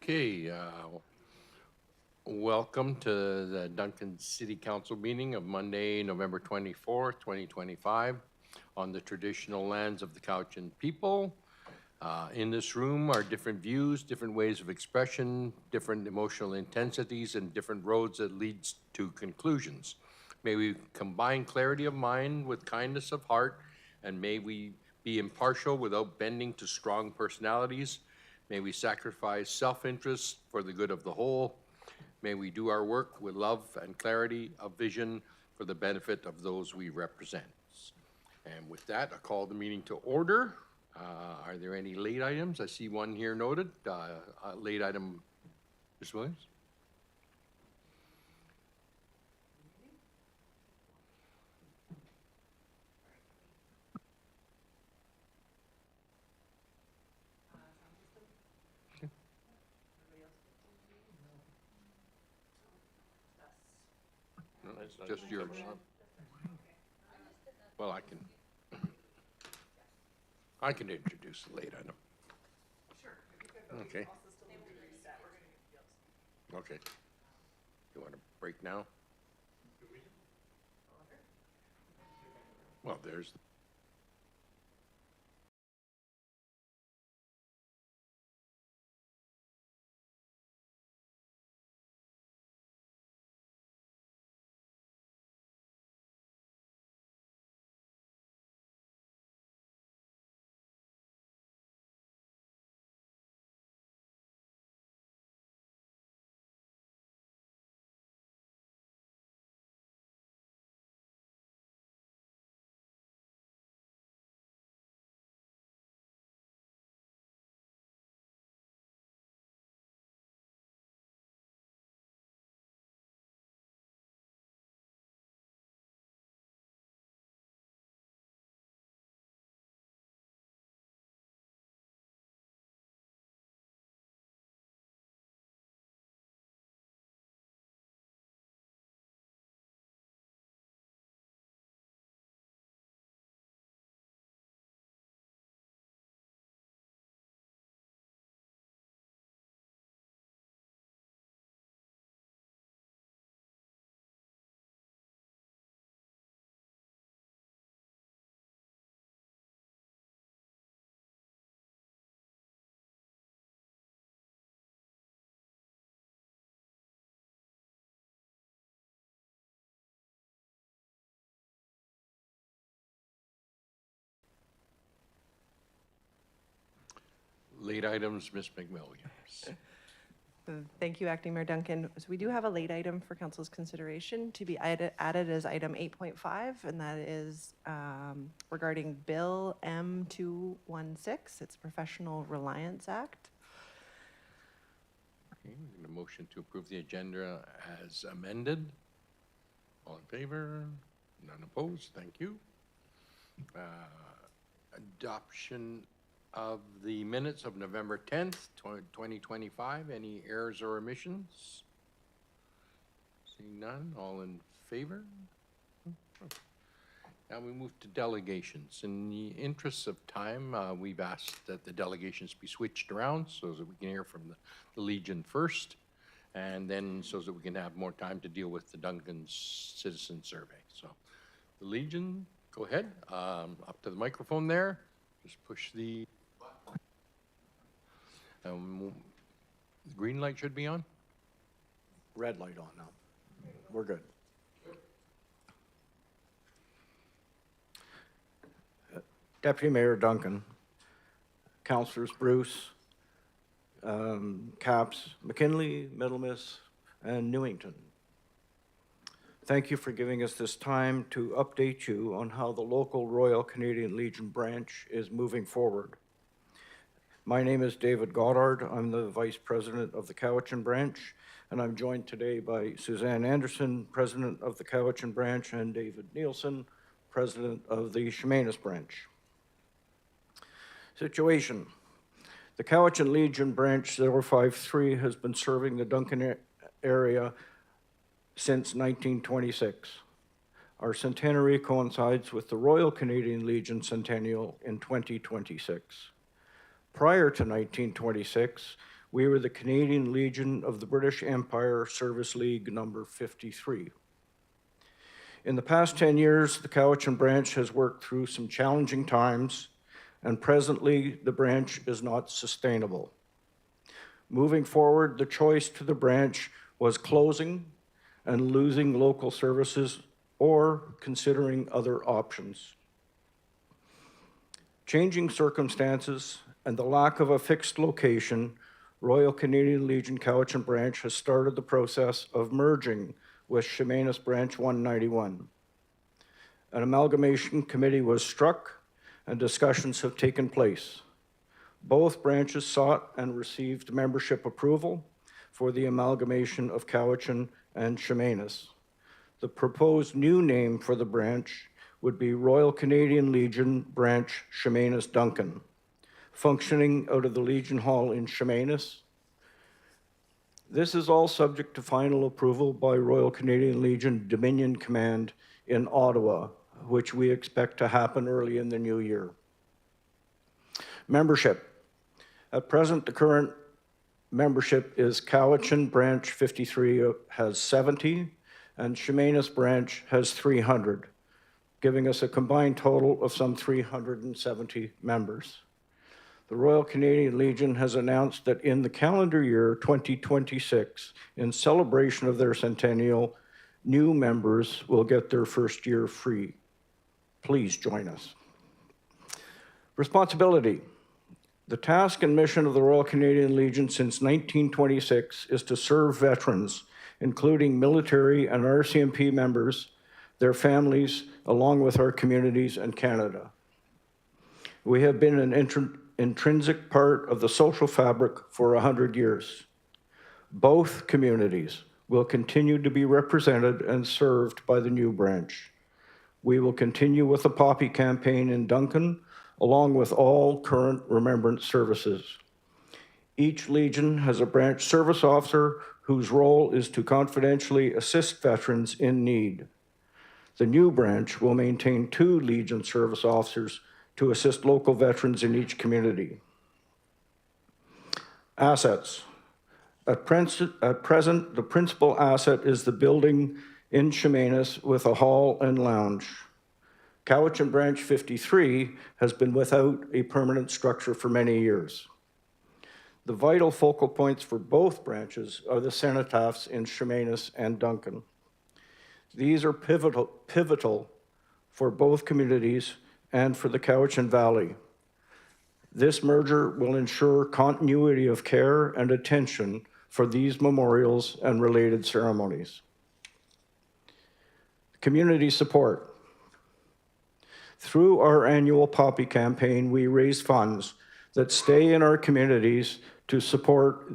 Okay, welcome to the Duncan City Council meeting of Monday, November 24th, 2025, on the traditional lands of the Cowichan people. In this room are different views, different ways of expression, different emotional intensities, and different roads that leads to conclusions. May we combine clarity of mind with kindness of heart, and may we be impartial without bending to strong personalities. May we sacrifice self-interest for the good of the whole. May we do our work with love and clarity of vision for the benefit of those we represent. And with that, I call the meeting to order. Are there any late items? I see one here noted. Late item, Ms. Williams? No, it's just yours. Well, I can introduce the late item. Okay. Okay. You want to break now? Well, there's. Late items, Ms. McMillian. Thank you, Acting Mayor Duncan. So we do have a late item for council's consideration to be added as item 8.5, and that is regarding Bill M216. It's Professional Reliance Act. Okay, we're going to motion to approve the agenda as amended. All in favor? None opposed? Thank you. Adoption of the minutes of November 10th, 2025. Any errors or omissions? Seeing none, all in favor? Now we move to delegations. In the interests of time, we've asked that the delegations be switched around so that we can hear from the Legion first, and then so that we can have more time to deal with the Duncan citizen survey. So the Legion, go ahead, up to the microphone there. Just push the button. The green light should be on. Red light on now. We're good. Deputy Mayor Duncan, Councilors Bruce, Capps, McKinley, Middlemiss, and Newington. Thank you for giving us this time to update you on how the local Royal Canadian Legion branch is moving forward. My name is David Goddard. I'm the Vice President of the Cowichan branch, and I'm joined today by Suzanne Anderson, President of the Cowichan branch, and David Nielsen, President of the Chemainus branch. Situation. The Cowichan Legion branch 053 has been serving the Duncan area since 1926. Our centenary coincides with the Royal Canadian Legion centennial in 2026. Prior to 1926, We were the Canadian Legion of the British Empire Service League number 53. In the past 10 years, the Cowichan branch has worked through some challenging times, and presently the branch is not sustainable. Moving forward, the choice to the branch was closing and losing local services or considering other options. Changing circumstances and the lack of a fixed location, Royal Canadian Legion Cowichan branch has started the process of merging with Chemainus Branch 191. An amalgamation committee was struck and discussions have taken place. Both branches sought and received membership approval for the amalgamation of Cowichan and Chemainus. The proposed new name for the branch would be Royal Canadian Legion Branch Chemainus Duncan, functioning out of the Legion Hall in Chemainus. This is all subject to final approval by Royal Canadian Legion Dominion Command in Ottawa, which we expect to happen early in the new year. Membership. At present, the current membership is Cowichan Branch 53 has 70, and Chemainus Branch has 300, giving us a combined total of some 370 members. The Royal Canadian Legion has announced that in the calendar year 2026, in celebration of their centennial, new members will get their first year free. Please join us. Responsibility. The task and mission of the Royal Canadian Legion since 1926 is to serve veterans, including military and RCMP members, their families, along with our communities and Canada. We have been an intrinsic part of the social fabric for 100 years. Both communities will continue to be represented and served by the new branch. We will continue with the Poppy campaign in Duncan, along with all current remembrance services. Each Legion has a branch service officer whose role is to confidentially assist veterans in need. The new branch will maintain 2 Legion service officers to assist local veterans in each community. Assets. At present, the principal asset is the building in Chemainus with a hall and lounge. Cowichan Branch 53 has been without a permanent structure for many years. The vital focal points for both branches are the cenotaphs in Chemainus and Duncan. These are pivotal for both communities and for the Cowichan Valley. This merger will ensure continuity of care and attention for these memorials and related ceremonies. Community support. Through our annual Poppy campaign, we raise funds that stay in our communities to support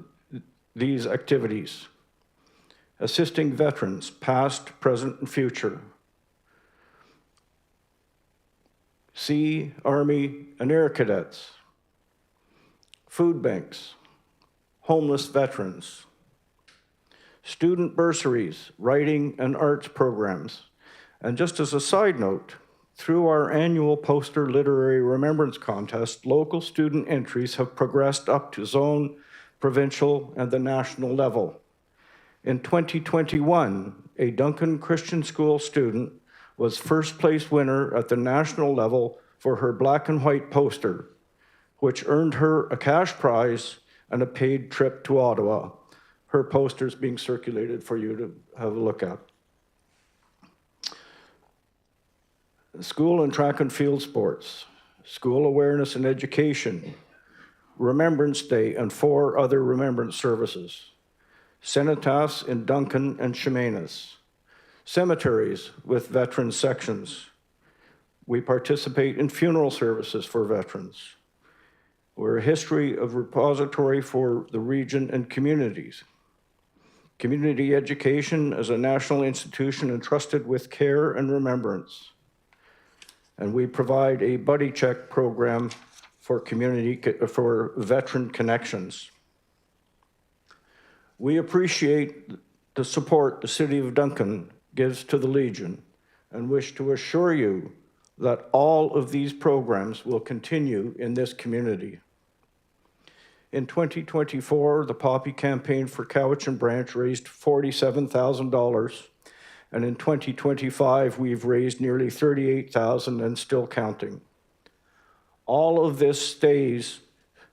these activities, assisting veterans, past, present, and future. Sea, Army, and Air Cadets, food banks, homeless veterans, student bursaries, writing and arts programs. And just as a side note, through our annual poster literary remembrance contest, local student entries have progressed up to zone, provincial, and the national level. In 2021, a Duncan Christian School student was first place winner at the national level for her black and white poster, which earned her a cash prize and a paid trip to Ottawa. Her poster's being circulated for you to have a look at. School and track and field sports, school awareness and education, Remembrance Day and 4 other remembrance services, cenotaphs in Duncan and Chemainus, cemeteries with veteran sections. We participate in funeral services for veterans. We're a history of repository for the region and communities. Community education as a national institution entrusted with care and remembrance. And we provide a buddy check program for for veteran connections. We appreciate the support the City of Duncan gives to the Legion and wish to assure you that all of these programs will continue in this community. In 2024, the Poppy campaign for Cowichan branch raised $47,000. And in 2025, we've raised nearly $38,000 and still counting. All of this stays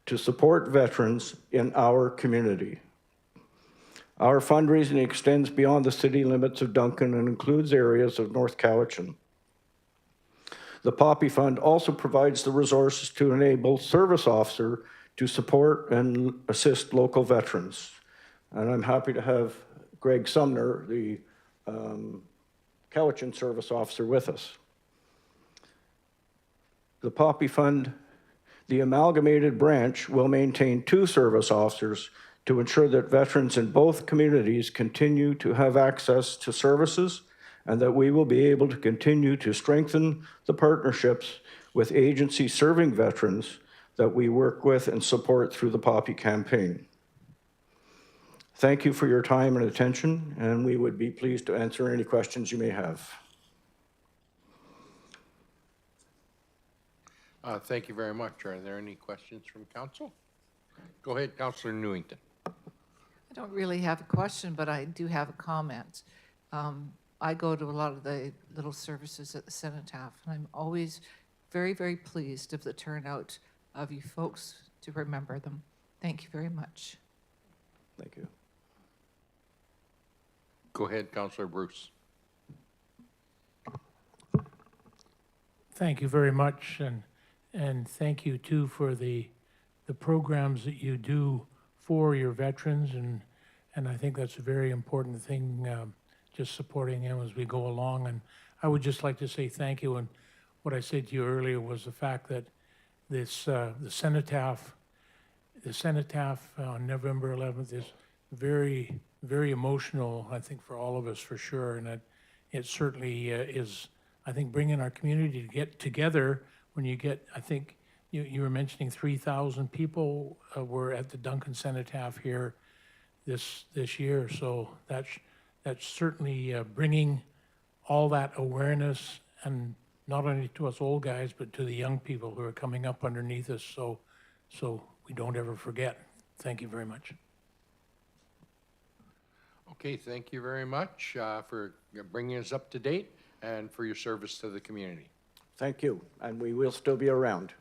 to support veterans in our community. Our fundraising extends beyond the city limits of Duncan and includes areas of North Cowichan. The Poppy Fund also provides the resources to enable service officer to support and assist local veterans. And I'm happy to have Greg Sumner, the Cowichan service officer, with us. The Poppy Fund, the amalgamated branch, will maintain 2 service officers to ensure that veterans in both communities continue to have access to services, and that we will be able to continue to strengthen the partnerships with agencies serving veterans that we work with and support through the Poppy campaign. Thank you for your time and attention, and we would be pleased to answer any questions you may have. Thank you very much. Are there any questions from council? Go ahead, Councillor Newington. I don't really have a question, but I do have a comment. I go to a lot of the little services at the cenotaph, and I'm always very, very pleased of the turnout of you folks to remember them. Thank you very much. Thank you. Go ahead, Councillor Bruce. Thank you very much, and thank you too for the programs that you do for your veterans, and I think that's a very important thing, just supporting them as we go along. And I would just like to say thank you. And what I said to you earlier was the fact that this the cenotaph on November 11th is very, very emotional, I think, for all of us, for sure. And it certainly is, I think, bringing our community to get together. When you get, I think you were mentioning 3,000 people were at the Duncan Cenotaph here this year. So that's certainly bringing all that awareness, and not only to us old guys, but to the young people who are coming up underneath us. So we don't ever forget. Thank you very much. Okay, thank you very much for bringing us up to date and for your service to the community. Thank you, and we will still be around.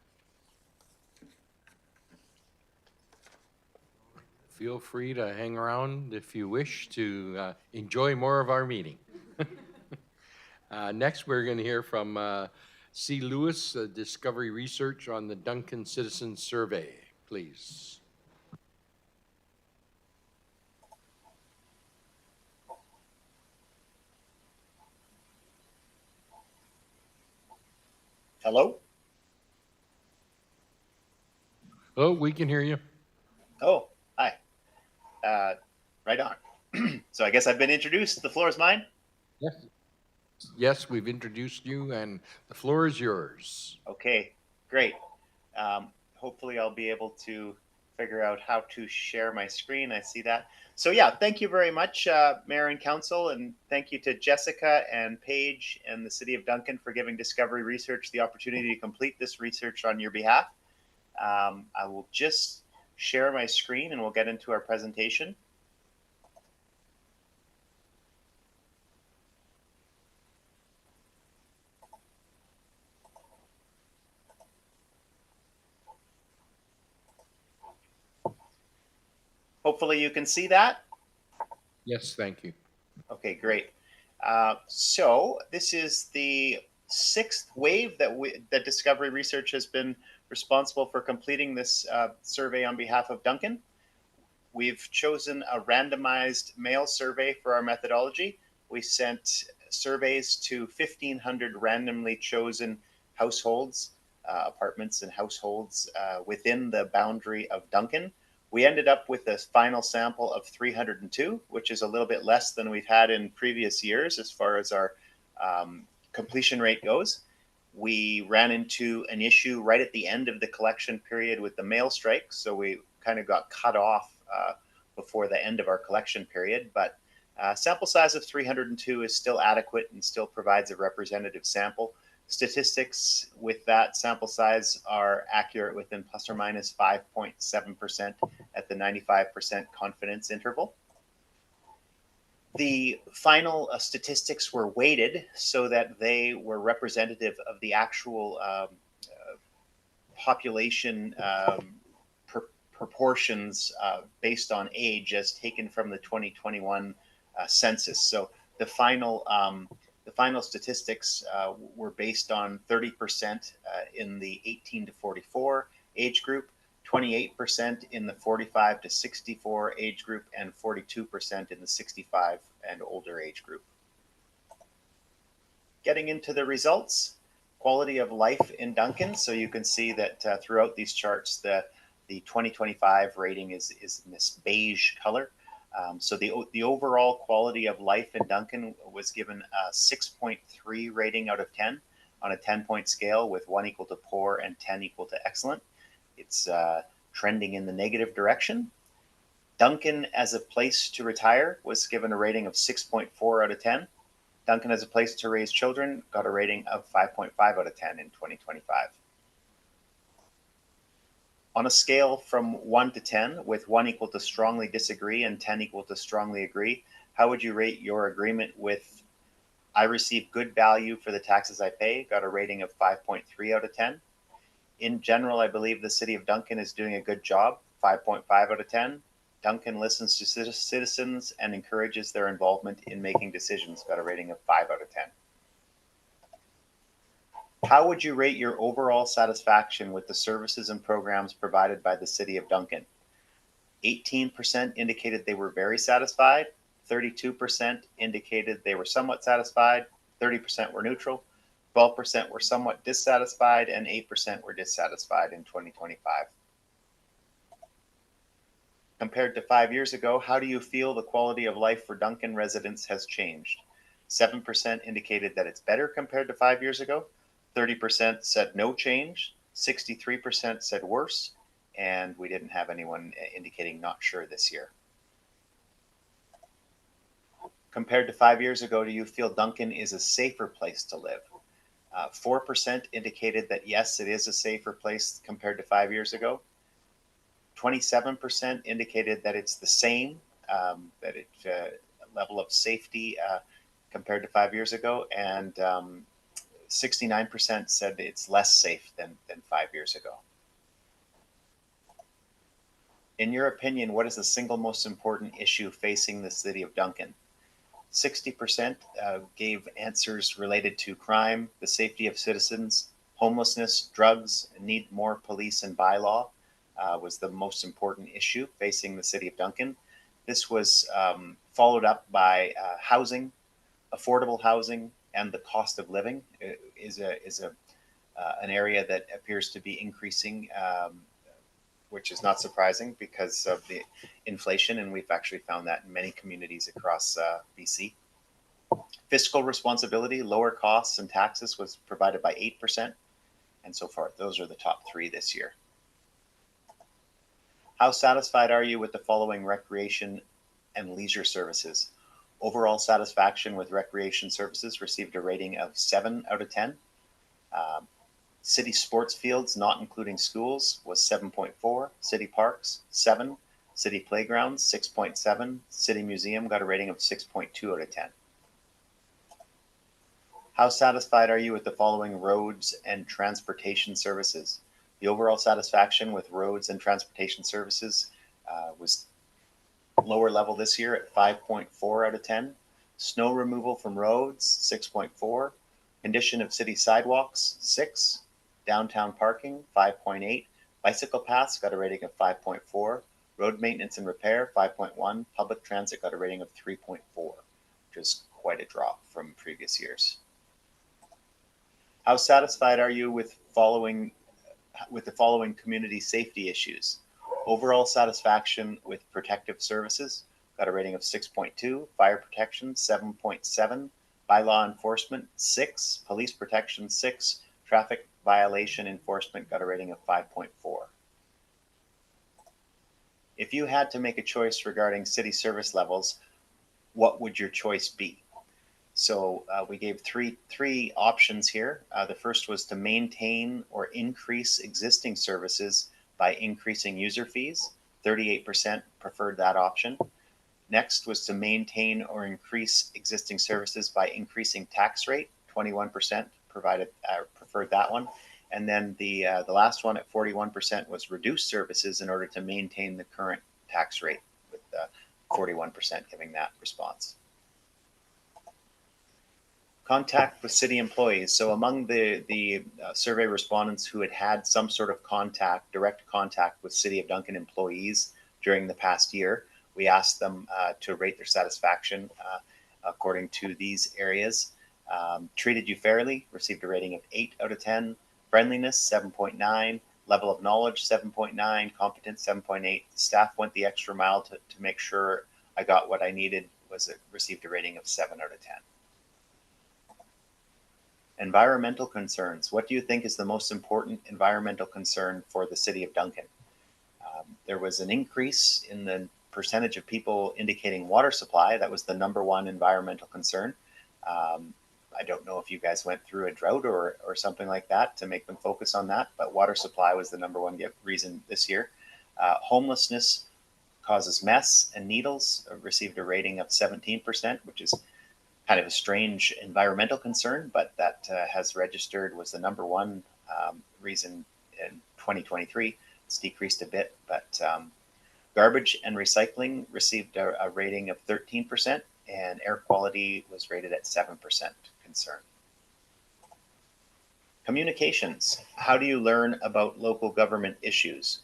Feel free to hang around if you wish to enjoy more of our meeting. Next, we're going to hear from C. Lewis, Discovery Research on the Duncan Citizen Survey, please. Hello? Oh, we can hear you. Oh, hi. Right on. So I guess I've been introduced. The floor is mine. Yes. Yes, we've introduced you, and the floor is yours. Okay, great. Hopefully I'll be able to figure out how to share my screen. I see that. So yeah, thank you very much, Mayor and Council, and thank you to Jessica and Paige and the City of Duncan for giving Discovery Research the opportunity to complete this research on your behalf. I will just share my screen and we'll get into our presentation. Hopefully you can see that. Yes, thank you. Okay, great. So this is the 6th wave that Discovery Research has been responsible for completing this survey on behalf of Duncan. We've chosen a randomized mail survey for our methodology. We sent surveys to 1,500 randomly chosen households, apartments and households within the boundary of Duncan. We ended up with a final sample of 302, which is a little bit less than we've had in previous years as far as our completion rate goes. We ran into an issue right at the end of the collection period with the mail strike, so we kind of got cut off before the end of our collection period, but sample size of 302 is still adequate and still provides a representative sample. Statistics with that sample size are accurate within plus or minus 5.7% at the 95% confidence interval. The final statistics were weighted so that they were representative of the actual population proportions based on age as taken from the 2021 census. So the final statistics were based on 30% in the 18 to 44 age group, 28% in the 45 to 64 age group, and 42% in the 65 and older age group. Getting into the results, quality of life in Duncan. So you can see that throughout these charts, the 2025 rating is in this beige color. So the overall quality of life in Duncan was given a 6.3 rating out of 10 on a 10-point scale, with 1 equal to poor and 10 equal to excellent. It's trending in the negative direction. Duncan as a place to retire was given a rating of 6.4 out of 10. Duncan as a place to raise children got a rating of 5.5 out of 10 in 2025. On a scale from 1 to 10, with 1 equal to strongly disagree and 10 equal to strongly agree, how would you rate your agreement with I receive good value for the taxes I pay? Got a rating of 5.3 out of 10. In general, I believe the city of Duncan is doing a good job, 5.5 out of 10. Duncan listens to citizens and encourages their involvement in making decisions, got a rating of 5 out of 10. How would you rate your overall satisfaction with the services and programs provided by the city of Duncan? 18% indicated they were very satisfied, 32% indicated they were somewhat satisfied, 30% were neutral, 12% were somewhat dissatisfied, and 8% were dissatisfied in 2025. Compared to 5 years ago, how do you feel the quality of life for Duncan residents has changed? 7% indicated that it's better compared to 5 years ago, 30% said no change, 63% said worse, and we didn't have anyone indicating not sure this year. Compared to 5 years ago, do you feel Duncan is a safer place to live? 4% indicated that yes, it is a safer place compared to 5 years ago. 27% indicated that it's the same, that it's level of safety compared to 5 years ago, and 69% said it's less safe than 5 years ago. In your opinion, what is the single most important issue facing the city of Duncan? 60% gave answers related to crime, the safety of citizens, homelessness, drugs, need more police and bylaw was the most important issue facing the city of Duncan. This was followed up by housing, affordable housing, and the cost of living is an area that appears to be increasing, which is not surprising because of the inflation, and we've actually found that in many communities across BC. Fiscal responsibility, lower costs and taxes was provided by 8%, and so far those are the top 3 this year. How satisfied are you with the following recreation and leisure services? Overall satisfaction with recreation services received a rating of 7 out of 10. City sports fields, not including schools, was 7.4. City parks, 7. City playgrounds, 6.7. City museum got a rating of 6.2 out of 10. How satisfied are you with the following roads and transportation services? The overall satisfaction with roads and transportation services was lower level this year at 5.4 out of 10. Snow removal from roads, 6.4. Condition of city sidewalks, 6. Downtown parking, 5.8. Bicycle paths got a rating of 5.4. Road maintenance and repair, 5.1. Public transit got a rating of 3.4, which is quite a drop from previous years. How satisfied are you with the following community safety issues? Overall satisfaction with protective services, got a rating of 6.2. Fire protection, 7.7. Bylaw enforcement, 6. Police protection, 6. Traffic violation enforcement got a rating of 5.4. If you had to make a choice regarding city service levels, what would your choice be? So we gave three options here. The first was to maintain or increase existing services by increasing user fees. 38% preferred that option. Next was to maintain or increase existing services by increasing tax rate. 21% preferred that one. And then the last one at 41% was reduce services in order to maintain the current tax rate, with 41% giving that response. Contact with city employees. So among the survey respondents who had some sort of direct contact with City of Duncan employees during the past year, we asked them to rate their satisfaction according to these areas. Treated you fairly, received a rating of 8 out of 10. Friendliness, 7.9. Level of knowledge, 7.9. Competence, 7.8. Staff went the extra mile to make sure I got what I needed, received a rating of 7 out of 10. Environmental concerns. What do you think is the most important environmental concern for the City of Duncan? There was an increase in the percentage of people indicating water supply. That was the #1 environmental concern. I don't know if you guys went through a drought or something like that to make them focus on that, but water supply was the #1 reason this year. Homelessness causes mess and needles, received a rating of 17%, which is kind of a strange environmental concern, but that has registered, was the #1 reason in 2023. It's decreased a bit, but garbage and recycling received a rating of 13%, and air quality was rated at 7% concern. Communications. How do you learn about local government issues?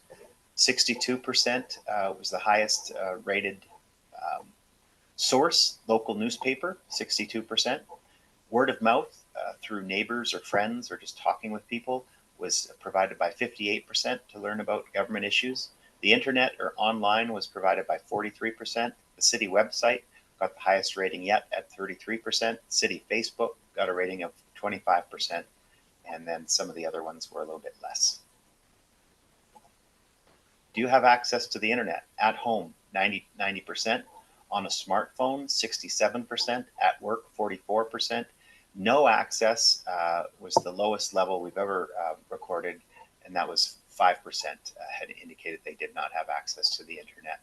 62% was the highest rated source, local newspaper, 62%. Word of mouth through neighbors or friends or just talking with people was provided by 58% to learn about government issues. The internet or online was provided by 43%. The city website got the highest rating yet at 33%. City Facebook got a rating of 25%. And then some of the other ones were a little bit less. Do you have access to the internet? At home, 90%. On a smartphone, 67%. At work, 44%. No access was the lowest level we've ever recorded, and that was 5% had indicated they did not have access to the internet.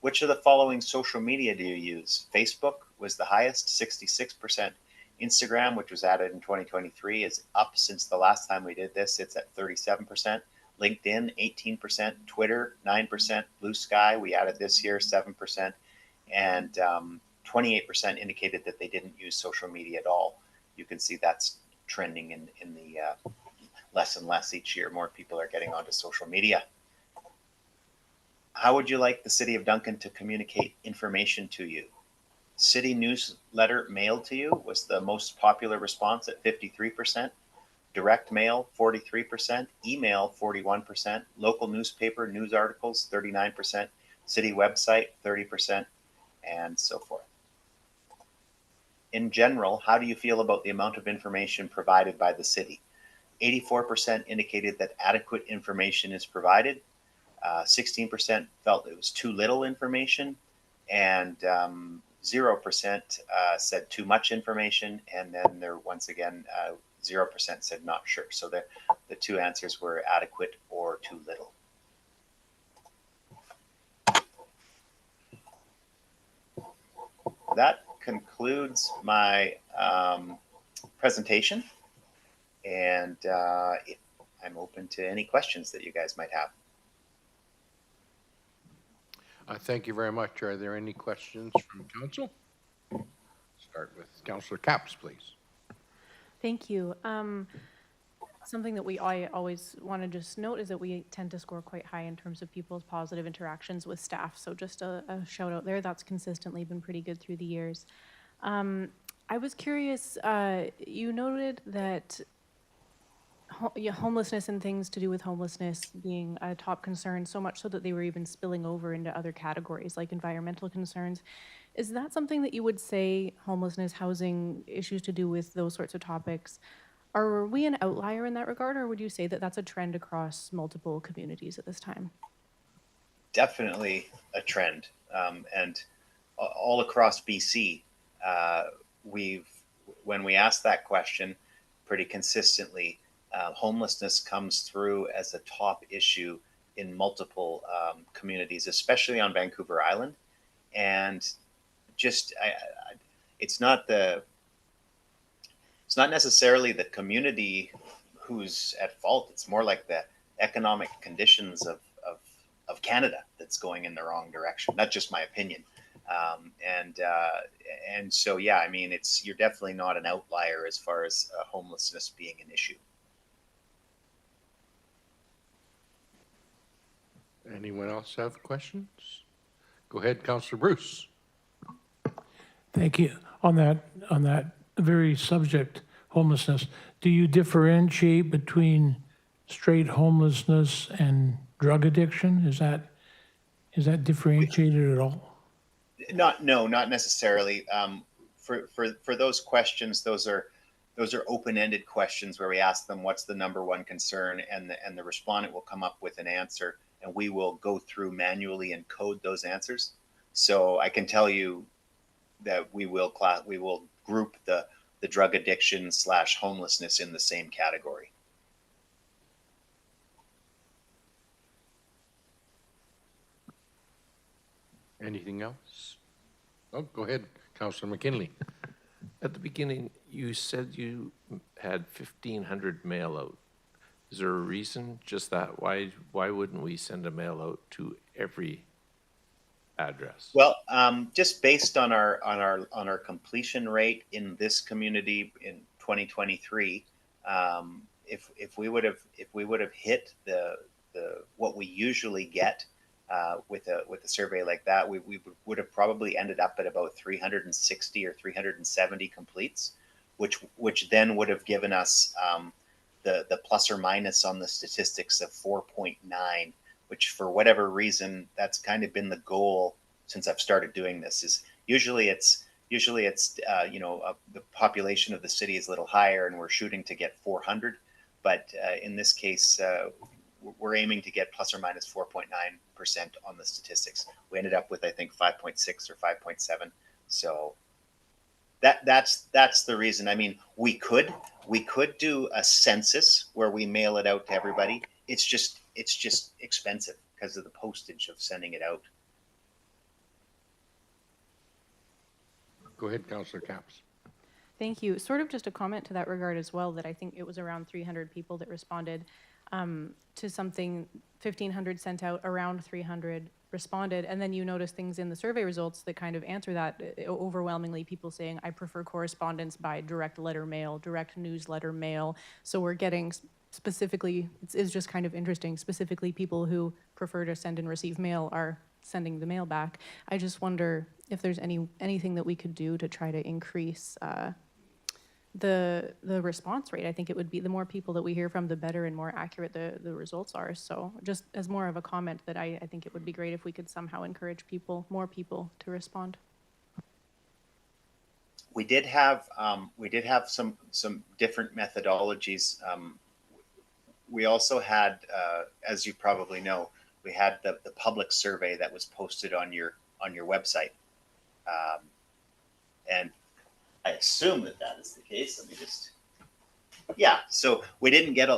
Which of the following social media do you use? Facebook was the highest, 66%. Instagram, which was added in 2023, is up since the last time we did this. It's at 37%. LinkedIn, 18%. Twitter, 9%. Blue Sky, we added this year, 7%. And 28% indicated that they didn't use social media at all. You can see that's trending in the less and less each year. More people are getting onto social media. How would you like the City of Duncan to communicate information to you? City newsletter mailed to you was the most popular response at 53%. Direct mail, 43%. Email, 41%. Local newspaper, news articles, 39%. City website, 30%. And so forth. In general, how do you feel about the amount of information provided by the city? 84% indicated that adequate information is provided. 16% felt it was too little information, and 0% said too much information, and then there once again 0% said not sure. So the two answers were adequate or too little. That concludes my presentation, and I'm open to any questions that you guys might have. Thank you very much. Are there any questions from council? Start with Councillor Capps, please. Thank you. Something that I always want to just note is that we tend to score quite high in terms of people's positive interactions with staff. So just a shout out there. That's consistently been pretty good through the years. I was curious, you noted that homelessness and things to do with homelessness being a top concern, so much so that they were even spilling over into other categories like environmental concerns. Is that something that you would say homelessness, housing, issues to do with those sorts of topics, are we an outlier in that regard, or would you say that that's a trend across multiple communities at this time? Definitely a trend, and all across BC, when we ask that question pretty consistently, homelessness comes through as a top issue in multiple communities, especially on Vancouver Island. And just, it's not necessarily the community who's at fault. It's more like the economic conditions of Canada that's going in the wrong direction. That's just my opinion. And so, yeah, I mean, you're definitely not an outlier as far as homelessness being an issue. Anyone else have questions? Go ahead, Councillor Bruce. Thank you. On that very subject, homelessness, do you differentiate between straight homelessness and drug addiction? Is that differentiated at all? Not necessarily. For those questions, those are open-ended questions where we ask them what's the number one concern, and the respondent will come up with an answer, and we will go through manually and code those answers. So I can tell you that we will group the drug addiction / homelessness in the same category. Anything else? Oh, go ahead, Councillor McKinley. At the beginning, you said you had 1,500 mail out. Is there a reason just that? Why wouldn't we send a mail out to every address? Well, just based on our completion rate in this community in 2023, if we would have hit the what we usually get with a survey like that, we would have probably ended up at about 360 or 370 completes, which then would have given us the plus or minus on the statistics of 4.9, which for whatever reason, that's kind of been the goal since I've started doing this. Is usually it's the population of the city is a little higher and we're shooting to get 400, but in this case, we're aiming to get plus or minus 4.9% on the statistics. We ended up with, I think, 5.6 or 5.7. So that's the reason. I mean, we could do a census where we mail it out to everybody. It's just expensive because of the postage of sending it out. Go ahead, Councillor Caps. Thank you. Sort of just a comment to that regard as well, that I think it was around 300 people that responded to something. 1,500 sent out, around 300 responded, and then you notice things in the survey results that kind of answer that. Overwhelmingly, people saying, I prefer correspondence by direct letter mail, direct newsletter mail. So we're getting specifically, it's just kind of interesting, specifically people who prefer to send and receive mail are sending the mail back. I just wonder if there's anything that we could do to try to increase the response rate. I think it would be, the more people that we hear from, the better and more accurate the results are. So just as more of a comment, that I think it would be great if we could somehow encourage more people to respond. We did have some different methodologies. We also had, as you probably know, we had the public survey that was posted on your website, and I assume that is the case. Let me just. Yeah, so we didn't get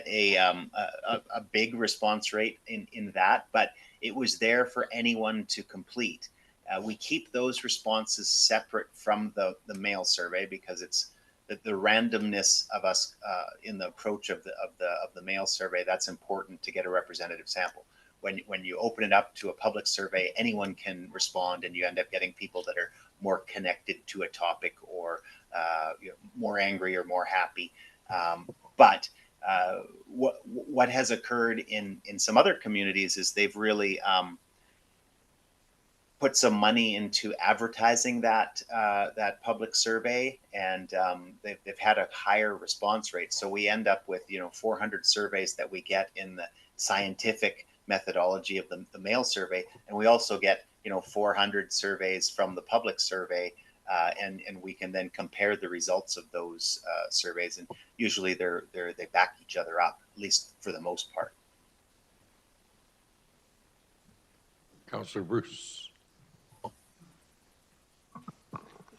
a big response rate in that, but it was there for anyone to complete. We keep those responses separate from the mail survey because it's the randomness of us in the approach of the mail survey. That's important to get a representative sample. When you open it up to a public survey, anyone can respond, and you end up getting people that are more connected to a topic, or more angry or more happy. But what has occurred in some other communities is they've really put some money into advertising that public survey, and they've had a higher response rate. So we end up with 400 surveys that we get in the scientific methodology of the mail survey, and we also get 400 surveys from the public survey, and we can then compare the results of those surveys, and usually they back each other up, at least for the most part. Councillor Bruce.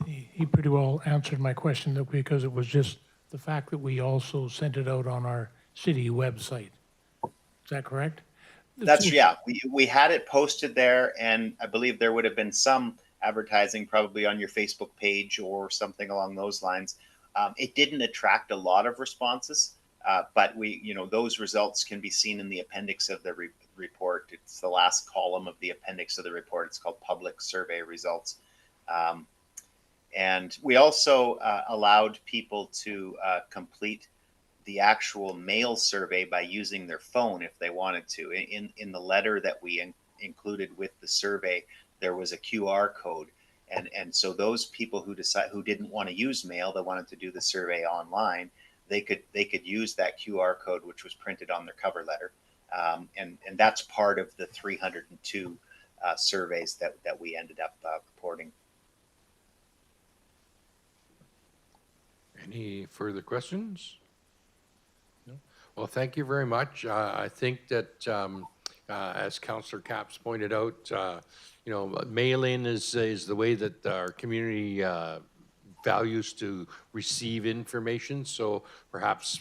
He pretty well answered my question, though, because it was just the fact that we also sent it out on our city website. Is that correct? Yeah, we had it posted there, and I believe there would have been some advertising probably on your Facebook page or something along those lines. It didn't attract a lot of responses, but those results can be seen in the appendix of the report. It's the last column of the appendix of the report. It's called Public Survey Results. And we also allowed people to complete the actual mail survey by using their phone if they wanted to. In the letter that we included with the survey, there was a QR code. And so those people who didn't want to use mail, they wanted to do the survey online, they could use that QR code, which was printed on their cover letter. And that's part of the 302 surveys that we ended up reporting. Any further questions? No? Well, thank you very much. I think that, as Councillor Capps pointed out, mail-in is the way that our community values to receive information. So perhaps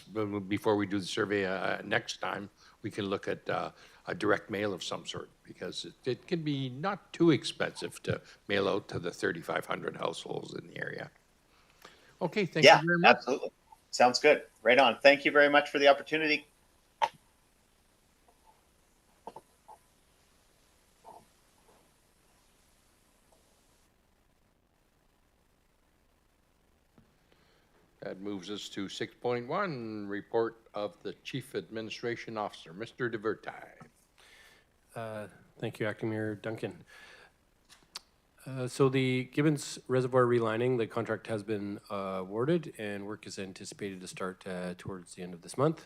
before we do the survey next time, we can look at a direct mail of some sort, because it can be not too expensive to mail out to the 3,500 households in the area. Okay, thank you very much. Absolutely. Sounds good. Right on. Thank you very much for the opportunity. That moves us to 6.1, report of the Chief Administration Officer, Mr. DeVerti. Thank you, Acting Mayor Duncan. So the Gibbons Reservoir relining, the contract has been awarded, and work is anticipated to start towards the end of this month,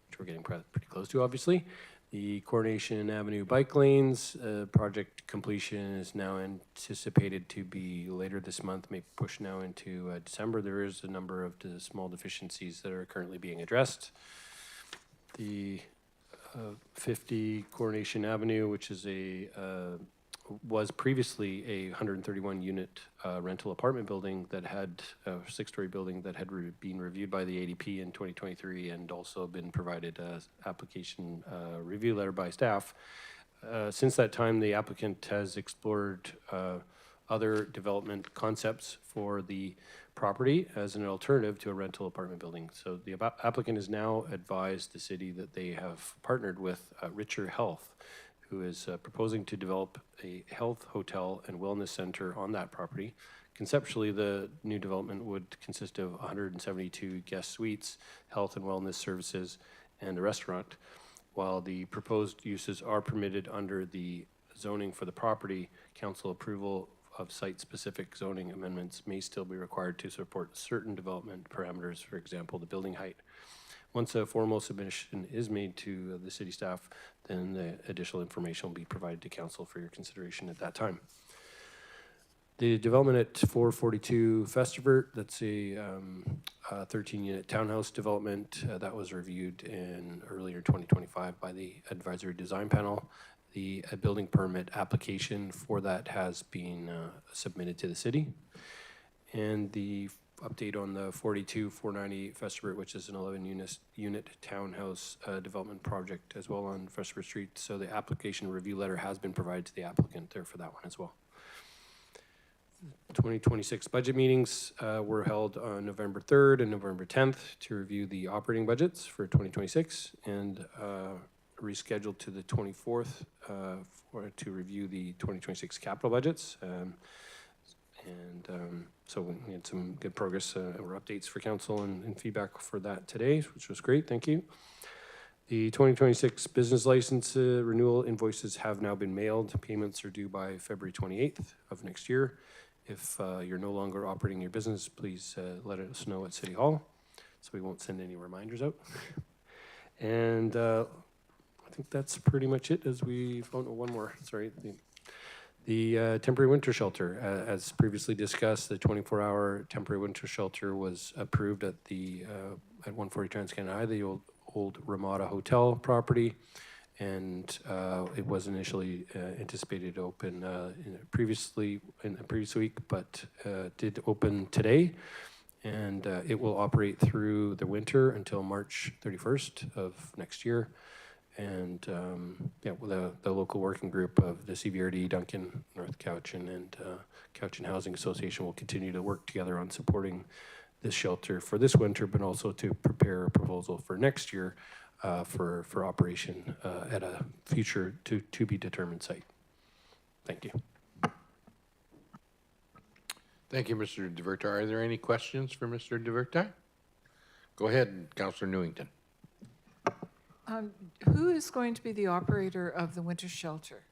which we're getting pretty close to, obviously. The Coronation Avenue bike lanes project completion is now anticipated to be later this month, may push now into December. There is a number of small deficiencies that are currently being addressed. The 50 Coronation Avenue, which is was previously a 131 unit rental apartment building that had a 6-story building that had been reviewed by the ADP in 2023 and also been provided a application review letter by staff. Since that time, the applicant has explored other development concepts for the property as an alternative to a rental apartment building. So the applicant has now advised the city that they have partnered with Richer Health, who is proposing to develop a health hotel and wellness center on that property. Conceptually, the new development would consist of 172 guest suites, health and wellness services, and a restaurant. While the proposed uses are permitted under the zoning for the property, council approval of site-specific zoning amendments may still be required to support certain development parameters, for example, the building height. Once a formal submission is made to the city staff, then the additional information will be provided to council for your consideration at that time. The development at 442 Festivert, that's a 13-unit townhouse development that was reviewed in earlier 2025 by the advisory design panel. The building permit application for that has been submitted to the city. And the update on the 490 Festivert, which is an 11-unit townhouse development project as well on Festivert Street. So the application review letter has been provided to the applicant there for that one as well. 2026 budget meetings were held on November 3rd and November 10th to review the operating budgets for 2026 and rescheduled to the 24th to review the 2026 capital budgets. So we had some good progress or updates for council and feedback for that today, which was great. Thank you. The 2026 business license renewal invoices have now been mailed. Payments are due by February 28th of next year. If you're no longer operating your business, please let us know at City Hall, so we won't send any reminders out. And I think that's pretty much it. As we, oh no, one more. Sorry. The temporary winter shelter, as previously discussed, the 24-hour temporary winter shelter was approved at 140 Trans-Canada High, the old Ramada Hotel property, and it was initially anticipated to open in a previous week, but did open today, and it will operate through the winter until March 31st of next year. And yeah, well, the local working group of the CVRD, Duncan, North Cowichan, and Cowichan Housing Association will continue to work together on supporting this shelter for this winter, but also to prepare a proposal for next year for operation at a future to be determined site. Thank you. Thank you, Mr. DeVerta. Are there any questions for Mr. DeVerta? Go ahead, Councillor Newington. Who is going to be the operator of the winter shelter?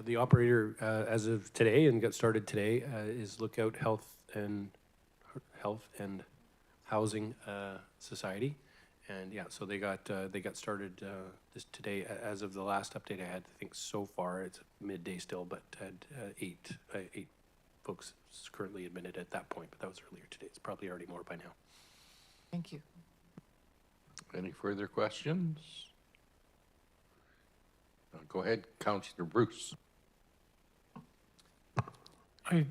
The operator, as of today, and got started today, is Lookout Health and Housing Society, and yeah, so they got started this today. As of the last update I had, I think so far it's midday still, but had eight folks currently admitted at that point. But that was earlier today. It's probably already more by now. Thank you. Any further questions? Go ahead, Councillor Bruce. I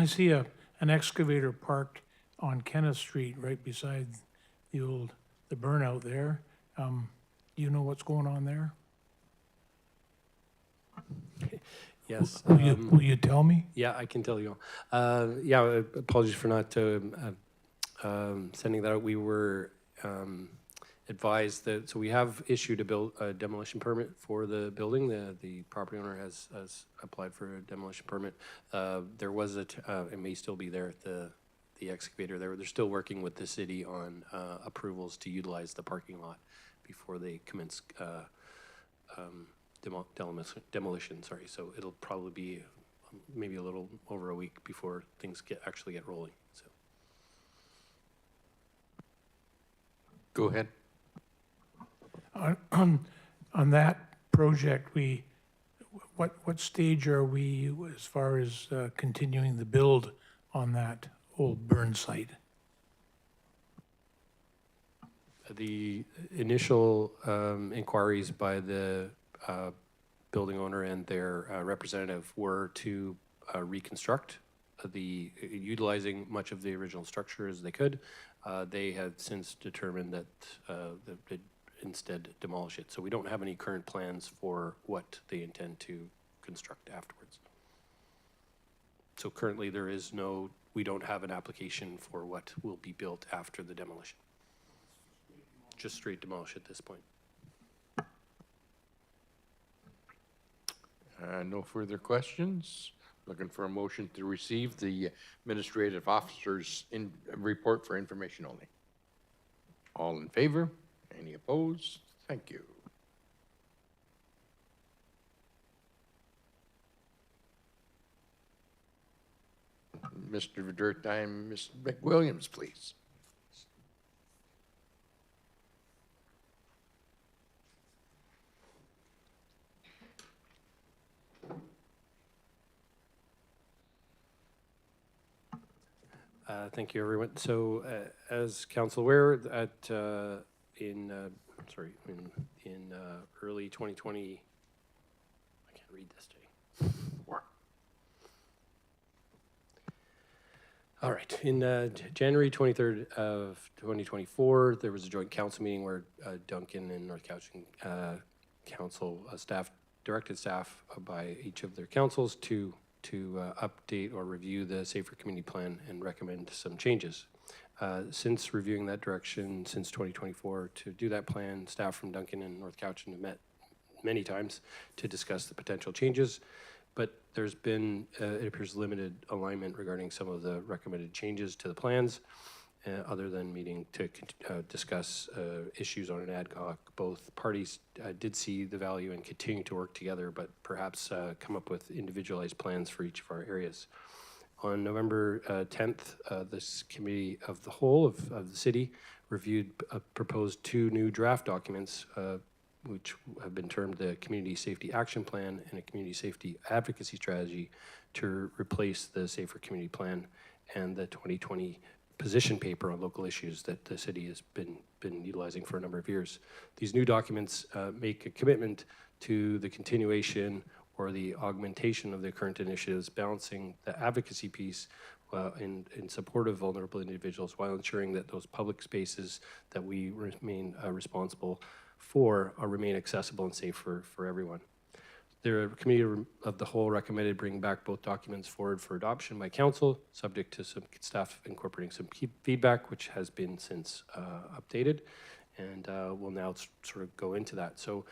see an excavator parked on Kenneth Street right beside the burnout there. Do you know what's going on there? Yes. Will you tell me? Yeah, I can tell you. Yeah, apologies for not sending that out. We were advised that, so we have issued a demolition permit for the building. The property owner has applied for a demolition permit. There was it may still be there, the excavator there. They're still working with the city on approvals to utilize the parking lot before they commence demolition, sorry. So it'll probably be maybe a little over a week before things actually get rolling, so. Go ahead. On that project, what stage are we as far as continuing the build on that old burn site? The initial inquiries by the building owner and their representative were to reconstruct utilizing much of the original structure as they could. They have since determined that they'd instead demolish it. So we don't have any current plans for what they intend to construct afterwards. So currently we don't have an application for what will be built after the demolition. Just straight demolish at this point. No further questions. Looking for a motion to receive the administrative officer's report for information only. All in favor? Any opposed? Thank you. Mr. Verdurtime, Ms. McWilliams, please. Thank you, everyone. So, as council aware, in early 2020, I can't read this today. All right, in January 23rd of 2024, there was a joint council meeting where Duncan and North Cowichan council staff directed staff by each of their councils to update or review the Safer Community Plan and recommend some changes. Since reviewing that direction since 2024 to do that plan, staff from Duncan and North Cowichan have met many times to discuss the potential changes, but there's been, it appears, limited alignment regarding some of the recommended changes to the plans, other than meeting to discuss issues on an ad hoc. Both parties did see the value in continuing to work together, but perhaps come up with individualized plans for each of our areas. On November 10th, this committee of the whole of the city reviewed proposed two new draft documents, which have been termed the Community Safety Action Plan and a Community Safety Advocacy Strategy, to replace the Safer Community Plan and the 2020 position paper on local issues that the city has been utilizing for a number of years. These new documents make a commitment to the continuation or the augmentation of the current initiatives, balancing the advocacy piece in support of vulnerable individuals while ensuring that those public spaces that we remain responsible for remain accessible and safe for everyone. The Committee of the Whole recommended bringing back both documents forward for adoption by Council, subject to some staff incorporating some key feedback, which has been since updated, and we'll now sort of go into that. So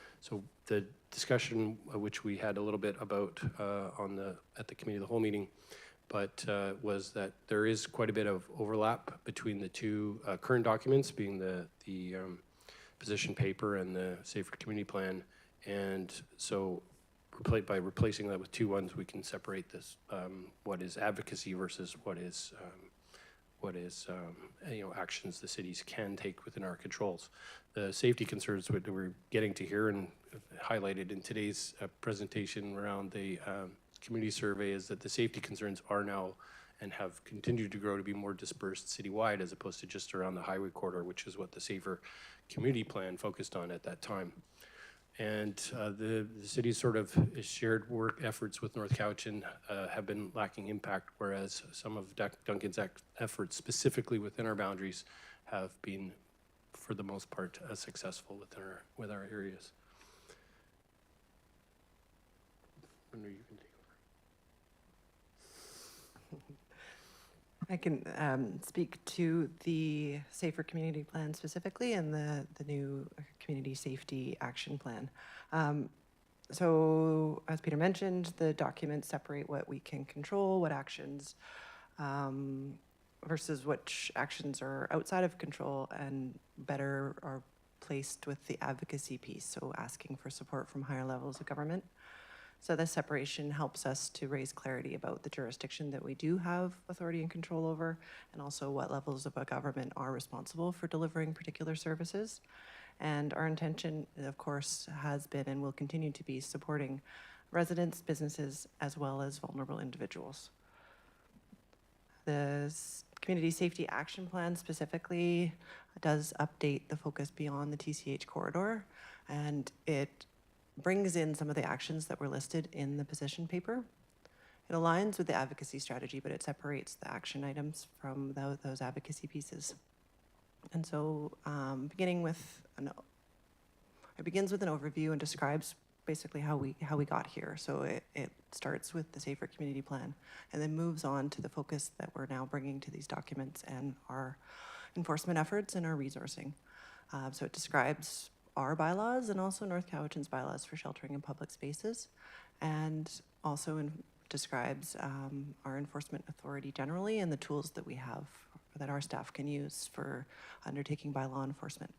the discussion, which we had a little bit about at the Committee of the Whole meeting, but was that there is quite a bit of overlap between the two current documents, being the position paper and the Safer Community Plan, and so by replacing that with two ones, we can separate this, what is advocacy versus what is actions the cities can take within our controls. The safety concerns that we're getting to here and highlighted in today's presentation around the community survey is that the safety concerns are now and have continued to grow to be more dispersed citywide as opposed to just around the highway corridor, which is what the Safer Community Plan focused on at that time. And the city's sort of shared work efforts with North Cowichan have been lacking impact, whereas some of Duncan's efforts specifically within our boundaries have been, for the most part, successful with our areas. Wonder you can take over. I can speak to the Safer Community Plan specifically and the new Community Safety Action Plan. So as Peter mentioned, the documents separate what we can control, what actions versus which actions are outside of control and better are placed with the advocacy piece, so asking for support from higher levels of government. So this separation helps us to raise clarity about the jurisdiction that we do have authority and control over, and also what levels of a government are responsible for delivering particular services. And our intention, of course, has been and will continue to be supporting residents, businesses, as well as vulnerable individuals. The Community Safety Action Plan specifically does update the focus beyond the TCH corridor, and it brings in some of the actions that were listed in the position paper. It aligns with the advocacy strategy, but it separates the action items from those advocacy pieces. And so it begins with an overview and describes basically how we got here. So it starts with the Safer Community Plan and then moves on to the focus that we're now bringing to these documents and our enforcement efforts and our resourcing. So it describes our bylaws and also North Cowichan's bylaws for sheltering in public spaces, and also describes our enforcement authority generally and the tools that we have that our staff can use for undertaking bylaw enforcement.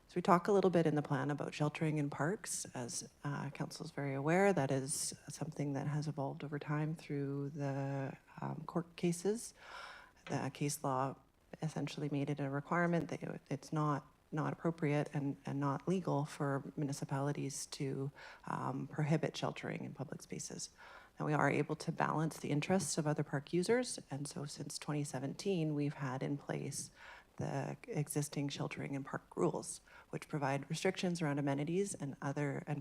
So we talk a little bit in the plan about sheltering in parks. As Council is very aware, that is something that has evolved over time through the court cases. The case law essentially made it a requirement that it's not appropriate and not legal for municipalities to prohibit sheltering in public spaces. Now, we are able to balance the interests of other park users, and so since 2017, we've had in place the existing sheltering in park rules, which provide restrictions around amenities and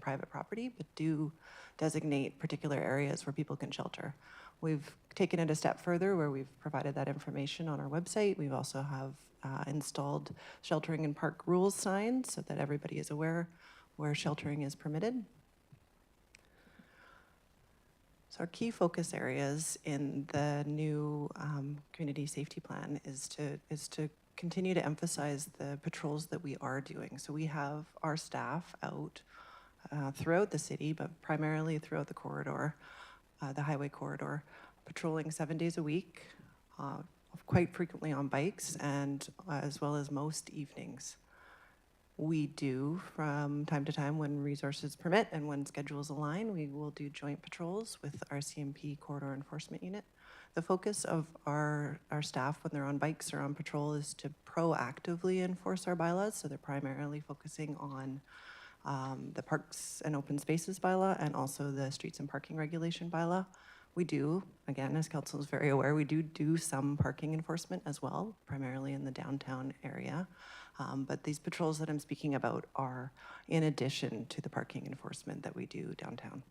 private property, but do designate particular areas where people can shelter. We've taken it a step further where we've provided that information on our website. We've also have installed sheltering in park rules signs so that everybody is aware where sheltering is permitted. So our key focus areas in the new community safety plan is to continue to emphasize the patrols that we are doing. So we have our staff out throughout the city, but primarily throughout the corridor, the highway corridor, patrolling 7 days a week, quite frequently on bikes, and as well as most evenings. We do, from time to time, when resources permit and when schedules align, we will do joint patrols with our CMP Corridor Enforcement Unit. The focus of our staff when they're on bikes or on patrol is to proactively enforce our bylaws, so they're primarily focusing on the Parks and Open Spaces bylaw and also the Streets and Parking Regulation bylaw. We do, again, as council is very aware, we do some parking enforcement as well, primarily in the downtown area. But these patrols that I'm speaking about are in addition to the parking enforcement that we do downtown.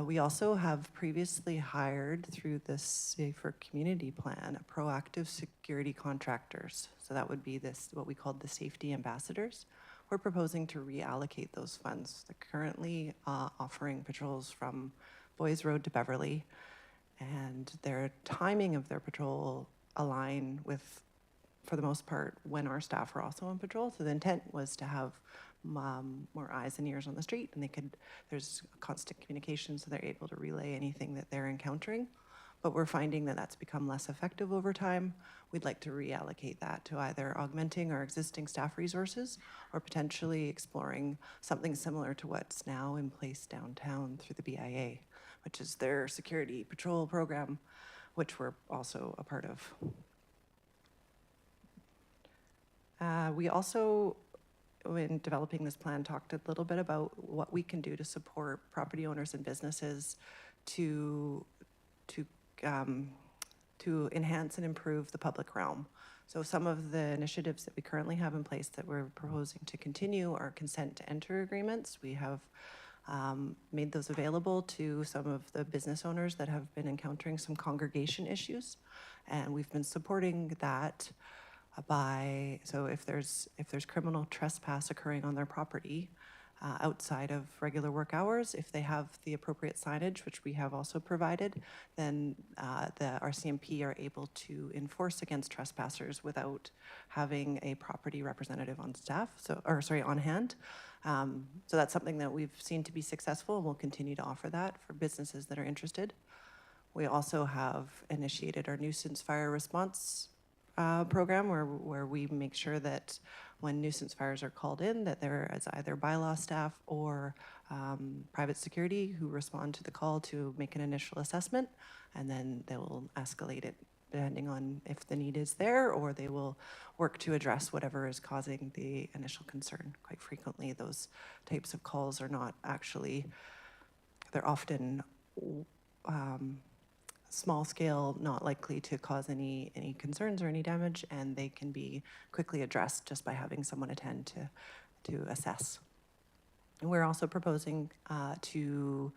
We also have previously hired through the Safer Community Plan, a proactive security contractors. So that would be what we called the safety ambassadors. We're proposing to reallocate those funds. They're currently offering patrols from Boys Road to Beverly, and their timing of their patrol align with, for the most part, when our staff are also on patrol. So the intent was to have more eyes and ears on the street, and there's constant communication, so they're able to relay anything that they're encountering. But we're finding that that's become less effective over time. We'd like to reallocate that to either augmenting our existing staff resources or potentially exploring something similar to what's now in place downtown through the BIA, which is their security patrol program, which we're also a part of. We also, in developing this plan, talked a little bit about what we can do to support property owners and businesses to enhance and improve the public realm. So some of the initiatives that we currently have in place that we're proposing to continue are consent to enter agreements. We have made those available to some of the business owners that have been encountering some congregation issues, and we've been supporting that so if there's criminal trespass occurring on their property outside of regular work hours, if they have the appropriate signage, which we have also provided, then the RCMP are able to enforce against trespassers without having a property representative on staff, on hand. So that's something that we've seen to be successful, and we'll continue to offer that for businesses that are interested. We also have initiated our nuisance fire response program where we make sure that when nuisance fires are called in, that there is either bylaw staff or private security who respond to the call to make an initial assessment, and then they will escalate it depending on if the need is there, or they will work to address whatever is causing the initial concern. Quite frequently, those types of calls are not actually, they're often small scale, not likely to cause any concerns or any damage, and they can be quickly addressed just by having someone attend to assess. And we're also proposing to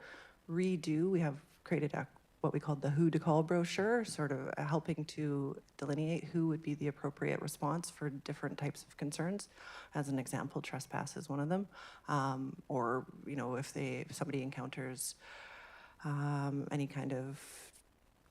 redo, we have created what we call the who to call brochure, sort of helping to delineate who would be the appropriate response for different types of concerns. As an example, trespass is one of them. Or, if somebody encounters any kind of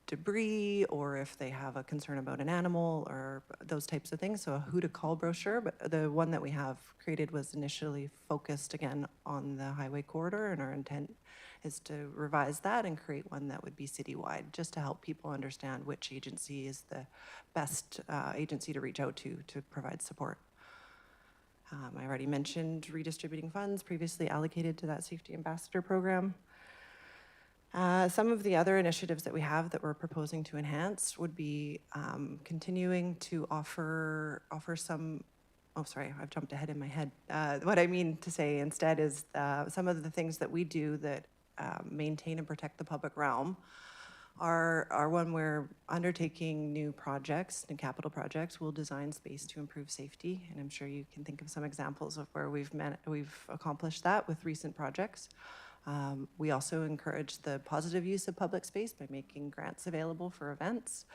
debris, or if they have a concern about an animal or those types of things. So a who to call brochure, but the one that we have created was initially focused again on the highway corridor, and our intent is to revise that and create one that would be citywide, just to help people understand which agency is the best agency to reach out to provide support. I already mentioned redistributing funds previously allocated to that safety ambassador program. Some of the other initiatives that we have that we're proposing to enhance would be continuing to offer some, sorry, I've jumped ahead in my head. What I mean to say instead is some of the things that we do that maintain and protect the public realm are when we're undertaking new projects, new capital projects. We'll design space to improve safety, and I'm sure you can think of some examples of where we've accomplished that with recent projects. We also encourage the positive use of public space by making grants available for events.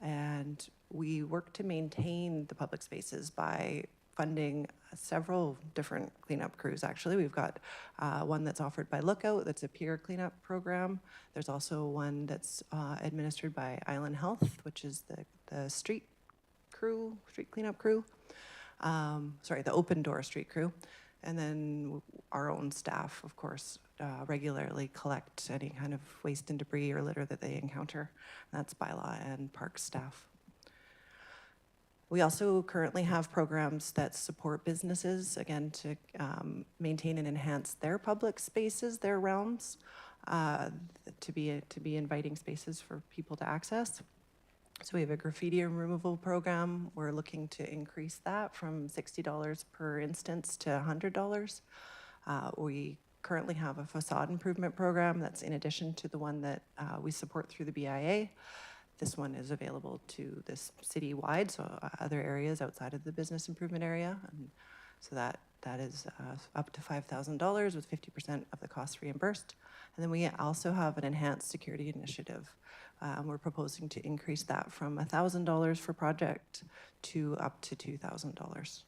And we work to maintain the public spaces by funding several different cleanup crews, actually. We've got one that's offered by Lookout, that's a peer cleanup program. There's also one that's administered by Island Health, which is the street cleanup crew. The open door street crew. And then our own staff, of course, regularly collect any kind of waste and debris or litter that they encounter. That's bylaw and park staff. We also currently have programs that support businesses, again, to maintain and enhance their public spaces, their realms, to be inviting spaces for people to access. So we have a graffiti removal program. We're looking to increase that from $60 per instance to $100. We currently have a facade improvement program that's in addition to the one that we support through the BIA. This one is available to this city-wide, so other areas outside of the business improvement area. And so that is up to $5,000 with 50% of the costs reimbursed. And then we also have an enhanced security initiative. We're proposing to increase that from $1,000 for project to up to $2,000.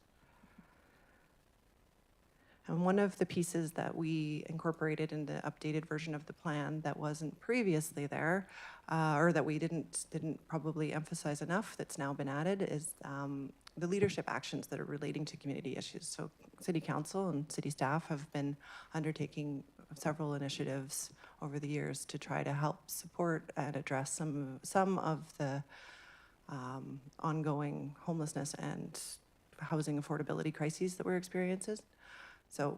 And one of the pieces that we incorporated in the updated version of the plan that wasn't previously there, or that we didn't probably emphasize enough, that's now been added, is the leadership actions that are relating to community issues. So City Council and city staff have been undertaking several initiatives over the years to try to help support and address some of the ongoing homelessness and housing affordability crises that we're experiencing. So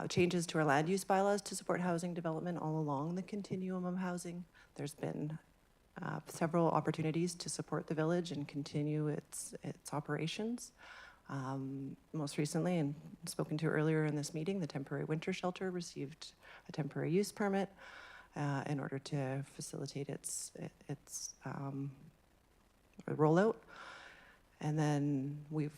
changes to our land use bylaws to support housing development all along the continuum of housing. There's been several opportunities to support the village and continue its operations. Most recently, and spoken to earlier in this meeting, the temporary winter shelter received a temporary use permit in order to facilitate its rollout. And then we've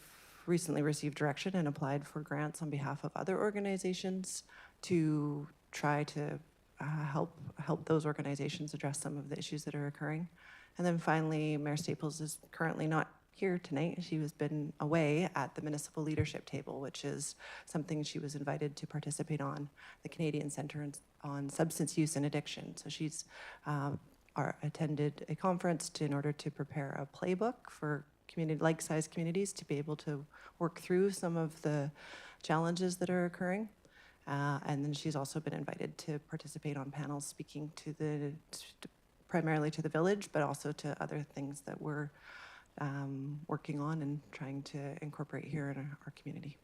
recently received direction and applied for grants on behalf of other organizations to try to help those organizations address some of the issues that are occurring. And then finally, Mayor Staples is currently not here tonight. She has been away at the municipal leadership table, which is something she was invited to participate on, the Canadian Centre on Substance Use and Addiction. So she's attended a conference in order to prepare a playbook for like-sized communities to be able to work through some of the challenges that are occurring. And then she's also been invited to participate on panels speaking to primarily to the village, but also to other things that we're working on and trying to incorporate here in our community.